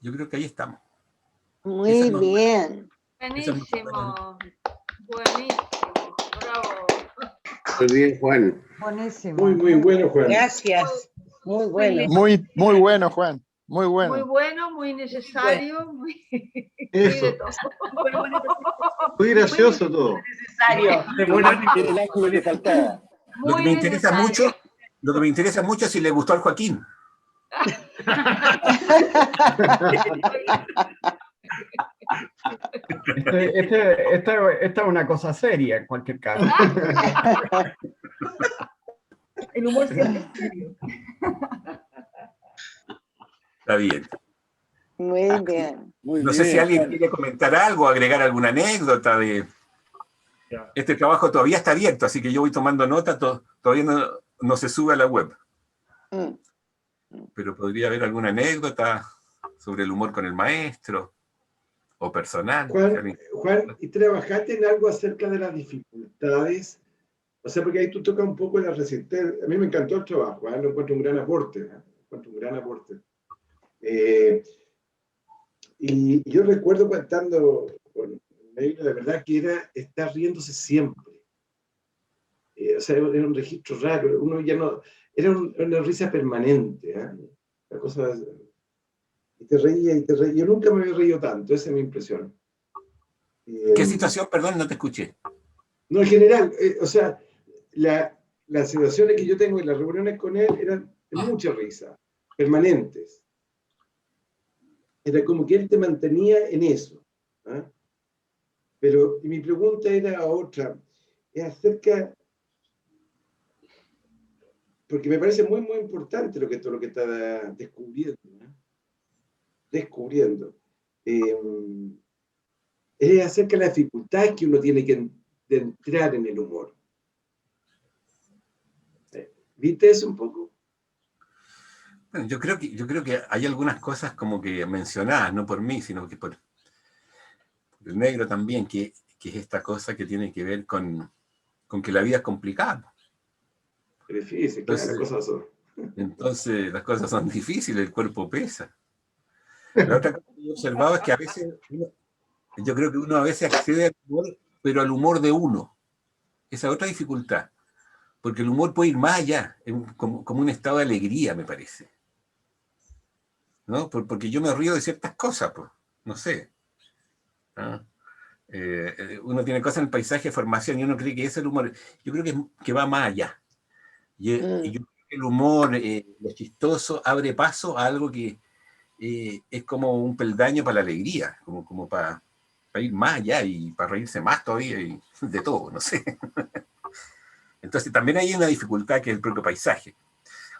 Yo creo que ahí estamos. Muy bien. Buenísimo. Buenísimo. Bravo. Muy bien, Juan. Buenísimo. Muy bueno, Juan. Gracias. Muy bueno. Muy bueno, Juan. Muy Muy bueno. bueno, muy necesario, muy de Eso, todo. muy gracioso todo. Necesario. Era el ángulo que faltaba. Lo que me interesa mucho es si le gustó al Joaquín. Esta es una cosa seria en cualquier caso. El humor siempre es serio. Está bien. Muy bien. Muy No bien. sé si alguien quiere comentar algo, agregar alguna anécdota de... Este trabajo todavía está abierto, así que yo voy tomando nota, todavía no se sube a la web. Mm. Pero podría haber alguna anécdota sobre el humor con el maestro, o personal. Juan, ¿y trabajaste en algo acerca de las dificultades? O sea, porque ahí tú tocas un poco la resistencia. A mí me encantó el trabajo, ¿eh? Lo encuentro un gran aporte. ¿Eh? Lo encuentro un gran aporte. Y yo recuerdo contando con Neila, de verdad que era estar riéndose siempre. O sea, era un registro raro. Uno ya no... Era una risa permanente. ¿Eh? La cosa... Y te reía y te reía. Yo nunca me había reído tanto, esa es mi impresión. ¿Qué situación? Perdón, no te escuché. No, en general, o sea, las situaciones que yo tengo en las reuniones con él eran de mucha risa, permanentes. Era como que él te mantenía en eso. ¿Eh? Pero y mi pregunta era otra, es acerca, porque me parece muy, muy importante todo lo que está descubriendo. ¿Eh? Descubriendo. Es acerca de la dificultad que uno tiene de entrar en el humor. ¿Viste eso un poco? Bueno, yo creo que hay algunas cosas como que mencionadas, no por mí, sino que por el negro también, que es esta cosa que tiene que ver con que la vida es complicada. Es difícil, claro, las cosas son. Entonces las cosas son difíciles, el cuerpo pesa. La otra cosa que he observado es que a veces, yo creo que uno a veces accede al humor, pero al humor de uno. Esa otra dificultad. Porque el humor puede ir más allá, como un estado de alegría, me parece. ¿No? Porque yo me río de ciertas cosas, pues, no sé. ¿No? Uno tiene cosas en el paisaje de formación y uno cree que es el humor. Yo creo que va más allá. Y yo creo que el humor, lo chistoso, abre paso a algo que es como un peldaño para la alegría, como para ir más allá y para reírse más todavía y de todo, no sé. Entonces también hay una dificultad que es el propio paisaje.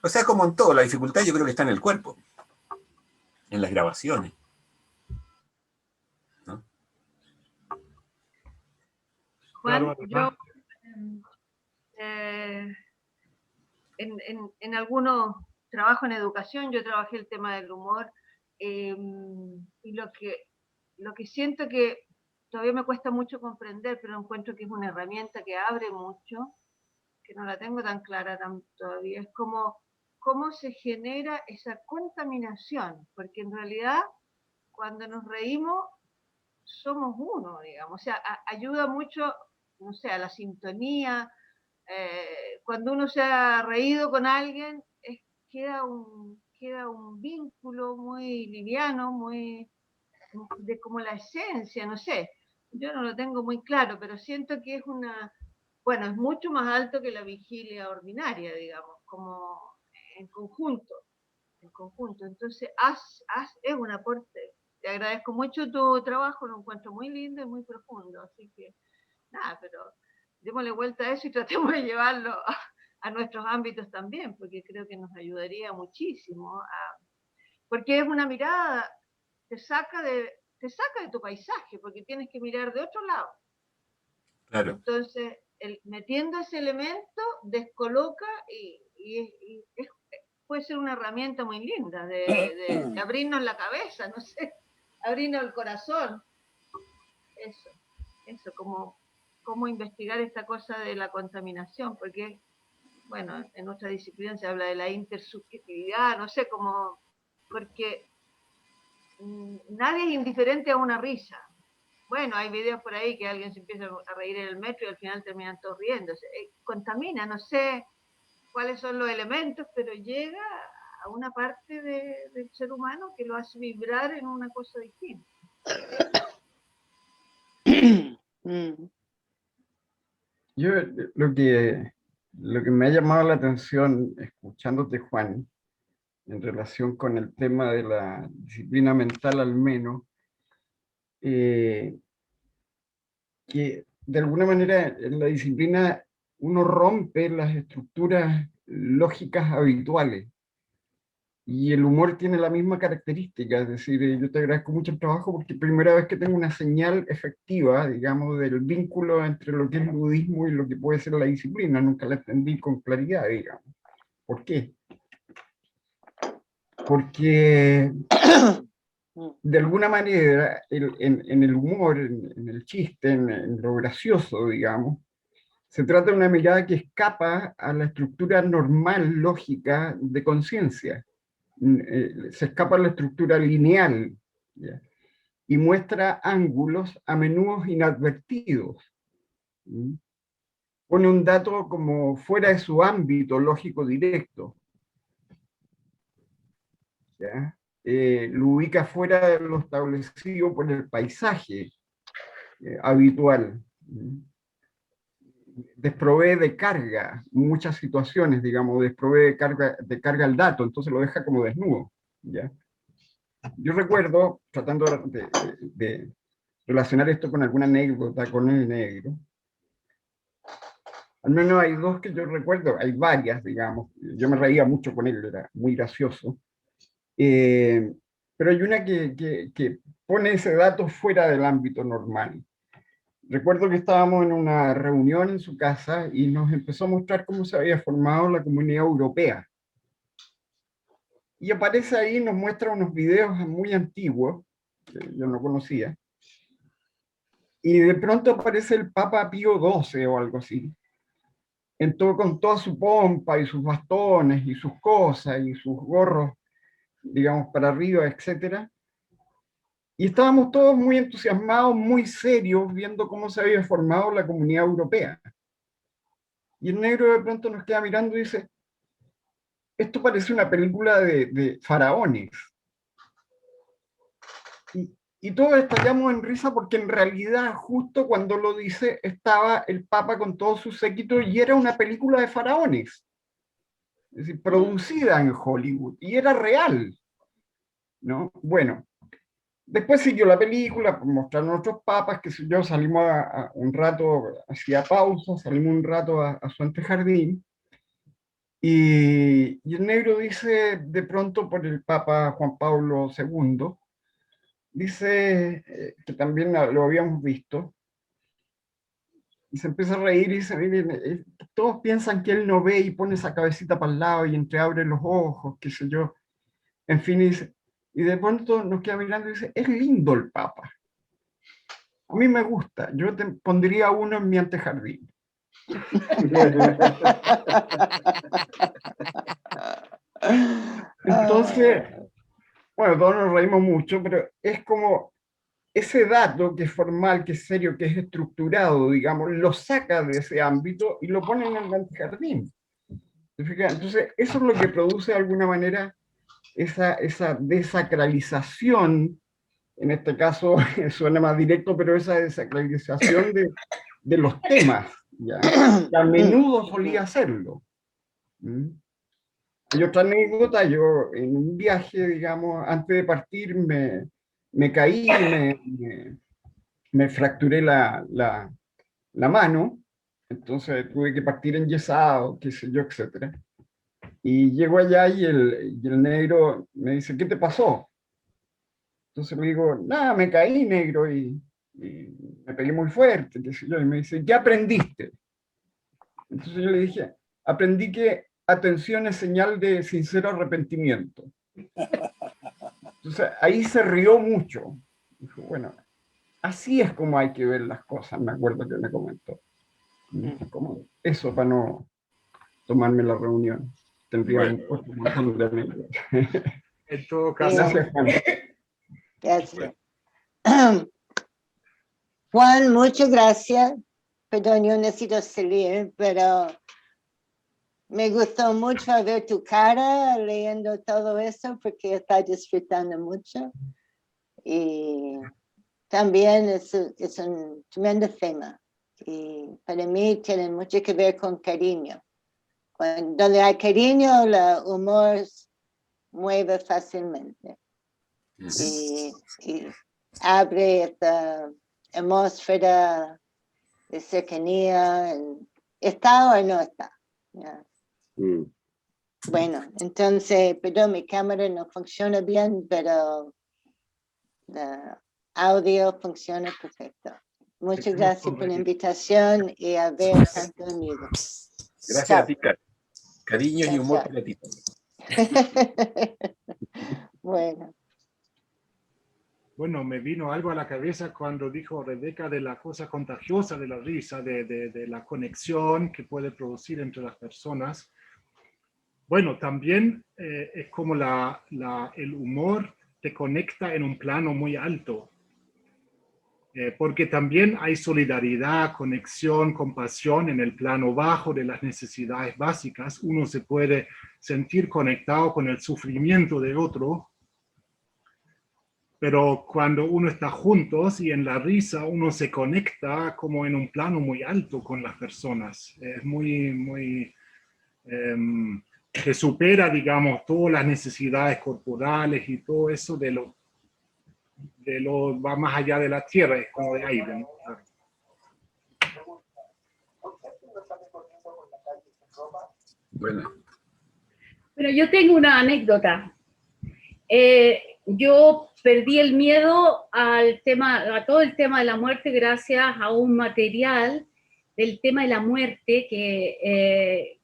O sea, como en todo, la dificultad yo creo que está en el cuerpo, en las grabaciones. ¿No? Juan, yo en algunos trabajos en educación, yo trabajé el tema del humor, y lo que siento que todavía me cuesta mucho comprender, pero encuentro que es una herramienta que abre mucho, que no la tengo tan clara todavía, es como cómo se genera esa contaminación, porque en realidad cuando nos reímos somos uno, digamos, o sea, ayuda mucho, no sé, a la sintonía. Cuando uno se ha reído con alguien, queda un vínculo muy liviano, muy de como la esencia, no sé, yo no lo tengo muy claro, pero siento que es bueno, es mucho más alto que la vigilia ordinaria, digamos, como en conjunto. Entonces, es un aporte. Te agradezco mucho tu trabajo, lo encuentro muy lindo y muy profundo, así que nada, pero démosle vuelta a eso y tratemos de llevarlo a nuestros ámbitos también, porque creo que nos ayudaría muchísimo, porque es una mirada, te saca de tu paisaje, porque tienes que mirar de otro lado. Claro. Entonces, metiendo ese elemento, descoloca puede ser una herramienta muy linda de abrirnos la cabeza, no sé, abrirnos el corazón. Eso, cómo investigar esta cosa de la contaminación, porque, bueno, en nuestra disciplina se habla de la intersubjetividad, no sé, porque nadie es indiferente a una risa. Bueno, hay videos por ahí que alguien se empieza a reír en el metro y al final terminan todos riéndose. Contamina, no sé cuáles son los elementos, pero llega a una parte del ser humano que lo hace vibrar en una cosa distinta. Yo lo que me ha llamado la atención escuchándote, Juan, en relación con el tema de la disciplina mental al menos, que de alguna manera en la disciplina uno rompe las estructuras lógicas habituales. Y el humor tiene la misma característica, es decir, yo te agradezco mucho el trabajo porque primera vez que tengo una señal efectiva, digamos, del vínculo entre lo que es el budismo y lo que puede ser la disciplina. Nunca la entendí con claridad, digamos. ¿Por qué? Porque de alguna manera en el humor, en el chiste, en lo gracioso, digamos, se trata de una mirada que escapa a la estructura normal, lógica de conciencia. Se escapa a la estructura lineal, ¿ya? Y muestra ángulos a menudo inadvertidos. Pone un dato como fuera de su ámbito lógico directo, ¿ya? Lo ubica fuera de lo establecido por el paisaje habitual. Desprovee de carga muchas situaciones, digamos, desprovee de carga el dato, entonces lo deja como desnudo, ¿ya? Yo recuerdo, tratando de relacionar esto con alguna anécdota con el negro, al menos hay dos que yo recuerdo, hay varias, digamos, yo me reía mucho con él, era muy gracioso, pero hay una que pone ese dato fuera del ámbito normal. Recuerdo que estábamos en una reunión en su casa y nos empezó a mostrar cómo se había formado la Comunidad Europea. Y aparece ahí, nos muestra unos videos muy antiguos, que yo no conocía, y de pronto aparece el Papa Pío XII o algo así, con toda su pompa y sus bastones y sus cosas y sus gorros, digamos, para arriba, etcétera. Y estábamos todos muy entusiasmados, muy serios, viendo cómo se había formado la Comunidad Europea. Y el negro de pronto nos queda mirando y dice, esto parece una película de faraones. Y todos estallamos en risa porque en realidad justo cuando lo dice estaba el Papa con todo su séquito y era una película de faraones. Es decir, producida en Hollywood. Y era real, ¿no? Bueno. Después siguió la película, mostraron a otros papas, que yo, salimos un rato, hacía pausa, salimos un rato a su antejardín, y el negro dice, de pronto por el Papa Juan Pablo II, dice, que también lo habíamos visto, y se empieza a reír y dice, miren, todos piensan que él no ve y pone esa cabecita para el lado y entreabre los ojos, qué sé yo, en fin, y de pronto nos queda mirando y dice, es lindo el Papa. A mí me gusta. Yo te pondría uno en mi antejardín. Entonces, bueno, todos nos reímos mucho, pero es como ese dato que es formal, que es serio, que es estructurado, digamos, lo saca de ese ámbito y lo pone en el antijardín. ¿Te fijas? Entonces, eso es lo que produce de alguna manera esa desacralización, en este caso suena más directo, pero esa desacralización de los temas, ¿ya? Que a menudo solía hacerlo. ¿Mm? Hay otra anécdota, yo en un viaje, digamos, antes de partir me caí, me fracturé la mano, entonces tuve que partir enyesado, qué sé yo, etcétera. Y llego allá y el negro me dice, ¿qué te pasó? Entonces le digo, nada, me caí, negro, y me pegué muy fuerte, qué sé yo. Y me dice, ¿qué aprendiste? Entonces yo le dije, aprendí que atención es señal de sincero arrepentimiento. Entonces ahí se rió mucho. Dijo, bueno, así es como hay que ver las cosas, me acuerdo que me comentó. Como eso para no tomarme la reunión. Tendría un montón de anécdotas. En todo caso. Gracias, Juan. Gracias. Juan, muchas gracias. Perdón, yo necesito salir, pero me gustó mucho ver tu cara leyendo todo eso porque estás disfrutando mucho. Y también es un tremendo tema. Y para mí tiene mucho que ver con cariño. Donde hay cariño, el humor mueve fácilmente. Y abre esta atmósfera de cercanía. ¿Está o no está? Yeah. Bueno, entonces, perdón, mi cámara no funciona bien, pero el audio funciona perfecto. Muchas gracias por la invitación y a ver tanto amigos. Gracias Chao. a ti, cariño y humor para ti. Bueno. Bueno, me vino algo a la cabeza cuando dijo Rebeca de la cosa contagiosa de la risa, de la conexión que puede producir entre las personas. Bueno, también es como el humor te conecta en un plano muy alto. Porque también hay solidaridad, conexión, compasión en el plano bajo de las necesidades básicas. Uno se puede sentir conectado con el sufrimiento de otro, pero cuando uno está juntos y en la risa, uno se conecta como en un plano muy alto con las personas. Es muy que supera, digamos, todas las necesidades corporales y todo eso va más allá de la tierra, es como de aire, ¿no? Bueno. Pero yo tengo una anécdota. Yo perdí el miedo a todo el tema de la muerte gracias a un material del tema de la muerte que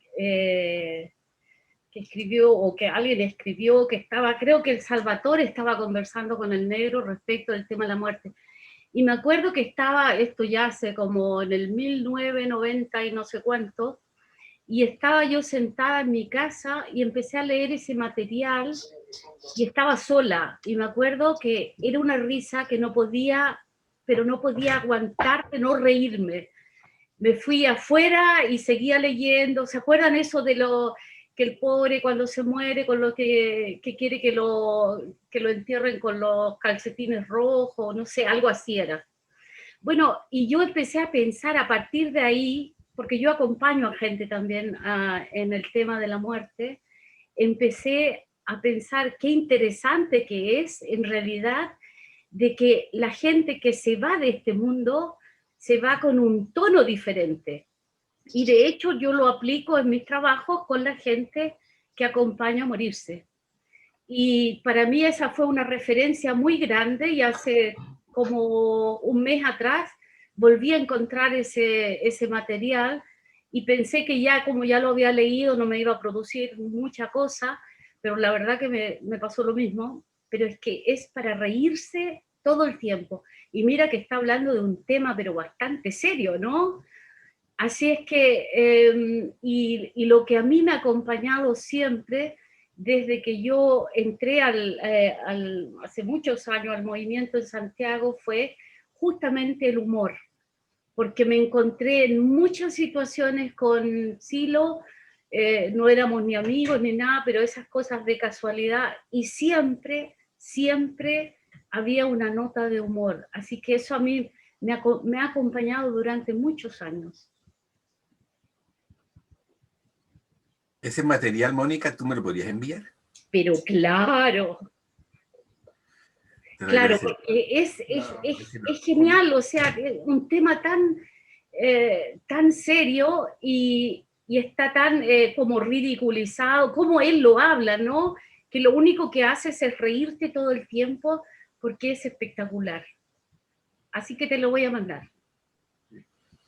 escribió, o que alguien escribió, que creo que el Salvatore estaba conversando con el negro respecto del tema de la muerte. Y me acuerdo que esto ya hace como en el 1990 y no sé cuánto, y estaba yo sentada en mi casa y empecé a leer ese material y estaba sola. Y me acuerdo que era una risa que no podía aguantar de no reírme. Me fui afuera y seguía leyendo. ¿Se acuerdan eso de que el pobre cuando se muere, con lo que quiere que lo entierren con los calcetines rojos, no sé, algo así era? Bueno, y yo empecé a pensar a partir de ahí, porque yo acompaño a gente también en el tema de la muerte, empecé a pensar qué interesante que es en realidad de que la gente que se va de este mundo se va con un tono diferente. Y de hecho yo lo aplico en mis trabajos con la gente que acompaño a morirse. Y para mí esa fue una referencia muy grande, y hace como un mes atrás volví a encontrar ese material y pensé que ya, como ya lo había leído, no me iba a producir mucha cosa, pero la verdad que me pasó lo mismo. Pero es que es para reírse todo el tiempo. Y mira que está hablando de un tema pero bastante serio, ¿no? Así es que, y lo que a mí me ha acompañado siempre, desde que yo entré hace muchos años al movimiento en Santiago fue justamente el humor, porque me encontré en muchas situaciones con Silo, no éramos ni amigos ni nada, pero esas cosas de casualidad, y siempre, siempre había una nota de humor, así que eso a mí me ha acompañado durante muchos años. Ese material, Mónica, ¿tú me lo podrías enviar? Pero claro, Te lo claro, agradecería. porque es genial, o sea, un tema tan serio y está tan como ridiculizado, como él lo habla, ¿no? Que lo único que hace es reírte todo el tiempo porque es espectacular. Así que te lo voy a mandar.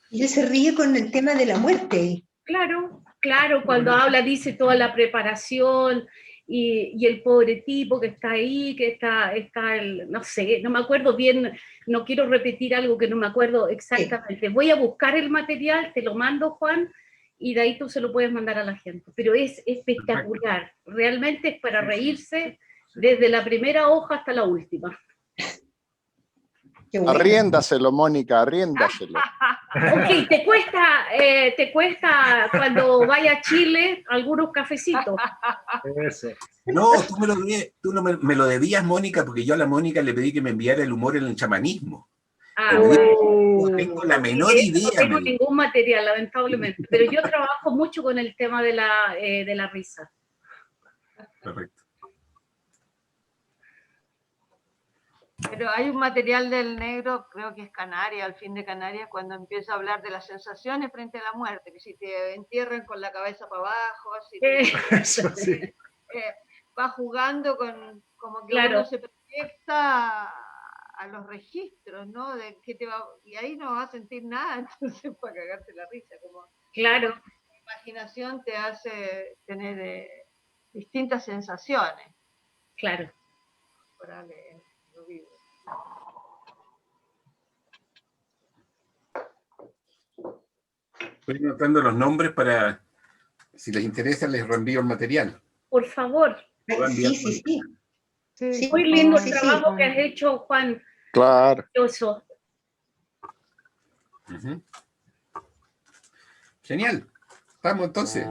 Y él se ríe con el tema de la muerte. Claro, claro, cuando habla dice toda la preparación y el pobre tipo que está ahí, que está no sé, no me acuerdo bien, no quiero repetir algo que no me acuerdo exactamente. Voy a buscar el material, te lo mando, Juan, y de ahí tú se lo puedes mandar a la gente. Pero es espectacular, realmente es para reírse desde la primera hoja hasta la última. Arriéndaselo, Mónica, arriéndaselo. Ok, te cuesta cuando vaya a Chile algunos cafecitos. Eso. No, me lo debías, Mónica, porque yo a la Mónica le pedí que me enviara el humor en el chamanismo. No tengo la menor idea. No tengo ningún material, lamentablemente, pero yo trabajo mucho con el tema de la risa. Perfecto. Pero hay un material del negro, creo que es Canarias, al fin de Canarias, cuando empieza a hablar de las sensaciones frente a la muerte, que si te entierran con la cabeza para abajo, si Eso sí. va jugando con, como que Claro. uno se proyecta a los registros, ¿no? De que y ahí no vas a sentir nada, entonces para cagarte la risa, como claro. la imaginación te hace tener distintas sensaciones. Claro. Lo vivo. Estoy anotando los nombres para, si les interesa, les reenvío el material. Por favor. Sí, muy lindo el trabajo que has hecho, Juan. Claro. Maravilloso. Genial. Estamos entonces.